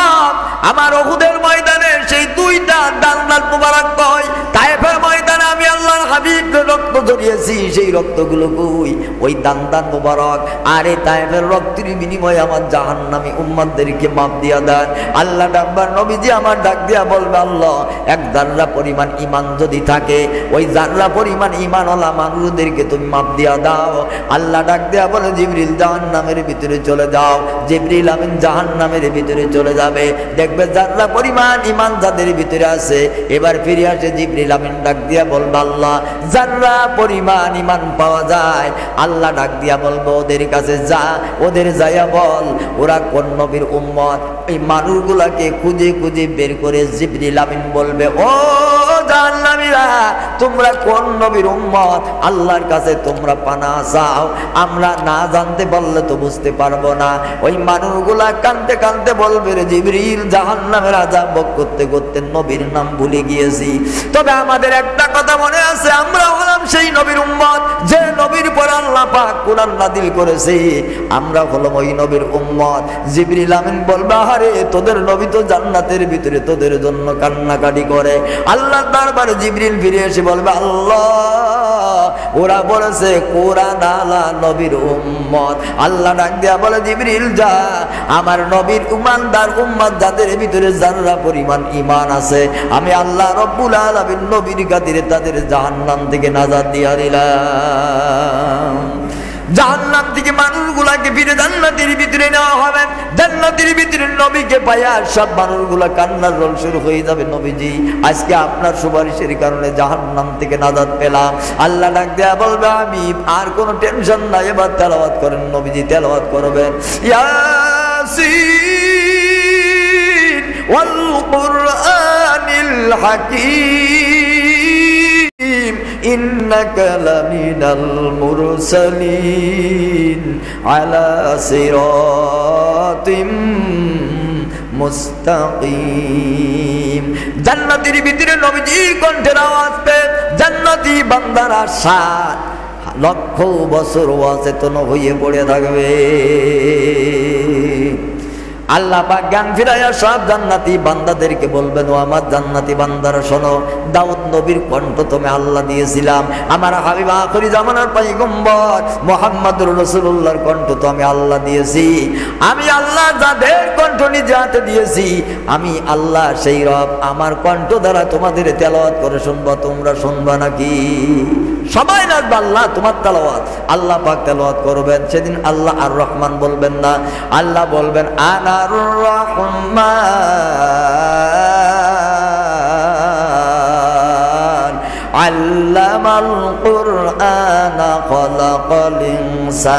আমার উহুদের ময়দানে সেই দুইটা ডান্ডাল মুবারক কই, তায়েফের ময়দানে আমি আল্লাহর হাবিব রক্ত ঝরিয়েছি, সেই রক্তগুলো কই? ওই দান্দান মুবারক। আর এই তায়েফের রক্তের বিনিময়ে আমার জাহান্নামী উম্মতদেরকে মাফ দিয়া দেন। আল্লাহ ডাকবার নবীজি আমার ডাক দিয়া বলবে, আল্লাহ এক জাররা পরিমাণ ঈমান যদি থাকে, ওই জাররা পরিমাণ ঈমানওয়ালা মানুষদেরকে তুমি মাফ দিয়া দাও। আল্লাহ ডাক দিয়া বলে, জিবরিল জাহান্নামের ভিতরে চলে যাও। জিবরিল আমিন জাহান্নামের ভিতরে চলে যাবে, দেখবে জাররা পরিমাণ ঈমান যাদের ভিতরে আছে। এবার ফিরে আসে জিবরিল আমিন ডাক দিয়া বলবে, আল্লাহ জাররা পরিমাণ পরিমাণ ঈমান পাওয়া যায়। আল্লাহ ডাক দিয়া বলবো ওদের কাছে যা, ওদের যাইয়া বল ওরা কোন নবীর উম্মত। এই মানুষগুলাকে খুঁজে খুঁজে বের করে জিবরিল আমিন বলবে, ও জাহান্নামীরা তোমরা কোন নবীর উম্মত, আল্লাহর কাছে তোমরা পানা চাও, আমরা না জানতে পারলে তো বুঝতে পারবো না। ওই মানুষগুলা কাঁদতে কাঁদতে বলবে, রে জিবরিল জাহান্নামের আযাব ভোগ করতে করতে নবীর নাম ভুলে গিয়েছি, তবে আমাদের একটা কথা মনে আছে, আমরা হলাম সেই নবীর উম্মত যে নবীর পর আল্লাহ পাক কুরআন নাযিল করেছে, আমরা হলাম ওই নবীর উম্মত। জিবরিল আমিন বলবে, আরে তোদের নবী তো জান্নাতের ভিতরে তোদের জন্য কান্নাকাটি করে। আল্লাহর দরবারে জিবরিল ফিরে এসে বলবে, আল্লাহ ওরা বলেছে কোরআন আলা নবীর উম্মত। আল্লাহ ডাক দিয়া বলে, জিবরিল যা, আমার নবীর ইমানদার উম্মত যাদের ভিতরে যারা পরিমাণ ঈমান আছে, আমি আল্লাহ রব্বুল আলামিন নবীর খাতিরে তাদের জাহান্নাম থেকে নাজাত দিয়া দিলাম। জাহান্নাম থেকে মানুষগুলাকে ফিরে জান্নাতের ভিতরে নেওয়া হবে। জান্নাতের ভিতরে নবীকে পাইয়া সব মানুষগুলা কান্নার রোল শুরু হয়ে যাবে, নবীজি আজকে আপনার সুপারিশের কারণে জাহান্নাম থেকে নাজাত পেলাম। আল্লাহ ডাক দেয়া বলবে, আমি আর কোনো টেনশন নাই, এবার তেলাওয়াত করেন। নবীজি তেলাওয়াত করবেন, ইয়াসিন ওয়াল কুরআনিল হাকীম ইন্নাকা লামিনাল মুরসালিন আলা সিরাতিম মুস্তাকিম। জান্নাতের ভিতরে নবীজি কণ্ঠের আওয়াজ পেয়ে জান্নাতি বান্দারা 7 লক্ষ বছর অচেতন হয়ে পড়ে থাকবে। আল্লাহ পাক জ্ঞান ফিরাইয়া সব জান্নাতি বান্দাদেরকে বলবেন, ও আমার জান্নাতি বান্দারা শোনো, দাউদ নবীর কণ্ঠ তুমি আল্লাহ দিয়েছিলাম, আমার হাবিব আখিরি জামানার পয়গম্বর মুহাম্মদুর রাসূলুল্লাহর কণ্ঠ তো আমি আল্লাহ দিয়েছি। আমি আল্লাহ যাদের কণ্ঠ নিজে হাতে দিয়েছি, আমি আল্লাহ সেই রব, আমার কণ্ঠ দ্বারা তোমাদের তেলাওয়াত করে শুনবা, তোমরা শুনবা নাকি? সবাই নাচবে, আল্লাহ তোমার তেলাওয়াত। আল্লাহ পাক তেলাওয়াত করবেন। সেদিন আল্লাহ আর রহমান বলবেন না, আল্লাহ বলবেন আনার রহমান আল্লামাল কুরআনা খালাকাল ইনসান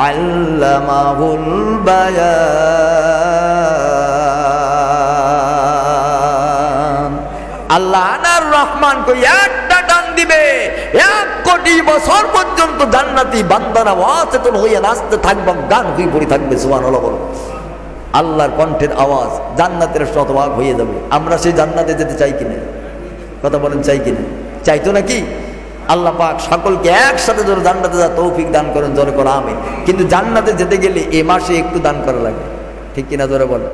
আল্লামাহুল বায়ান। আল্লাহ আনার রহমান কই একটা টান দিবে, 1 কোটি বছর পর্যন্ত জান্নাতি বান্দারা অচেতন হয়ে নাচতে থাকবে, গান হয়ে পড়ে থাকবে। সুবহানাল্লাহ বলো। আল্লাহর কণ্ঠের আওয়াজ জান্নাতের শতভাগ হয়ে যাবে। আমরা সেই জান্নাতে যেতে চাই কিনা? কথা বলেন, চাই কিনা? চাইতো নাকি? আল্লাহ পাক সকলকে একসাথে জোরে জান্নাতে যা তৌফিক দান করেন, জোরে করে আমিন। কিন্তু জান্নাতে যেতে গেলে এ মাসে একটু দান করা লাগে, ঠিক কিনা? জোরে বলেন।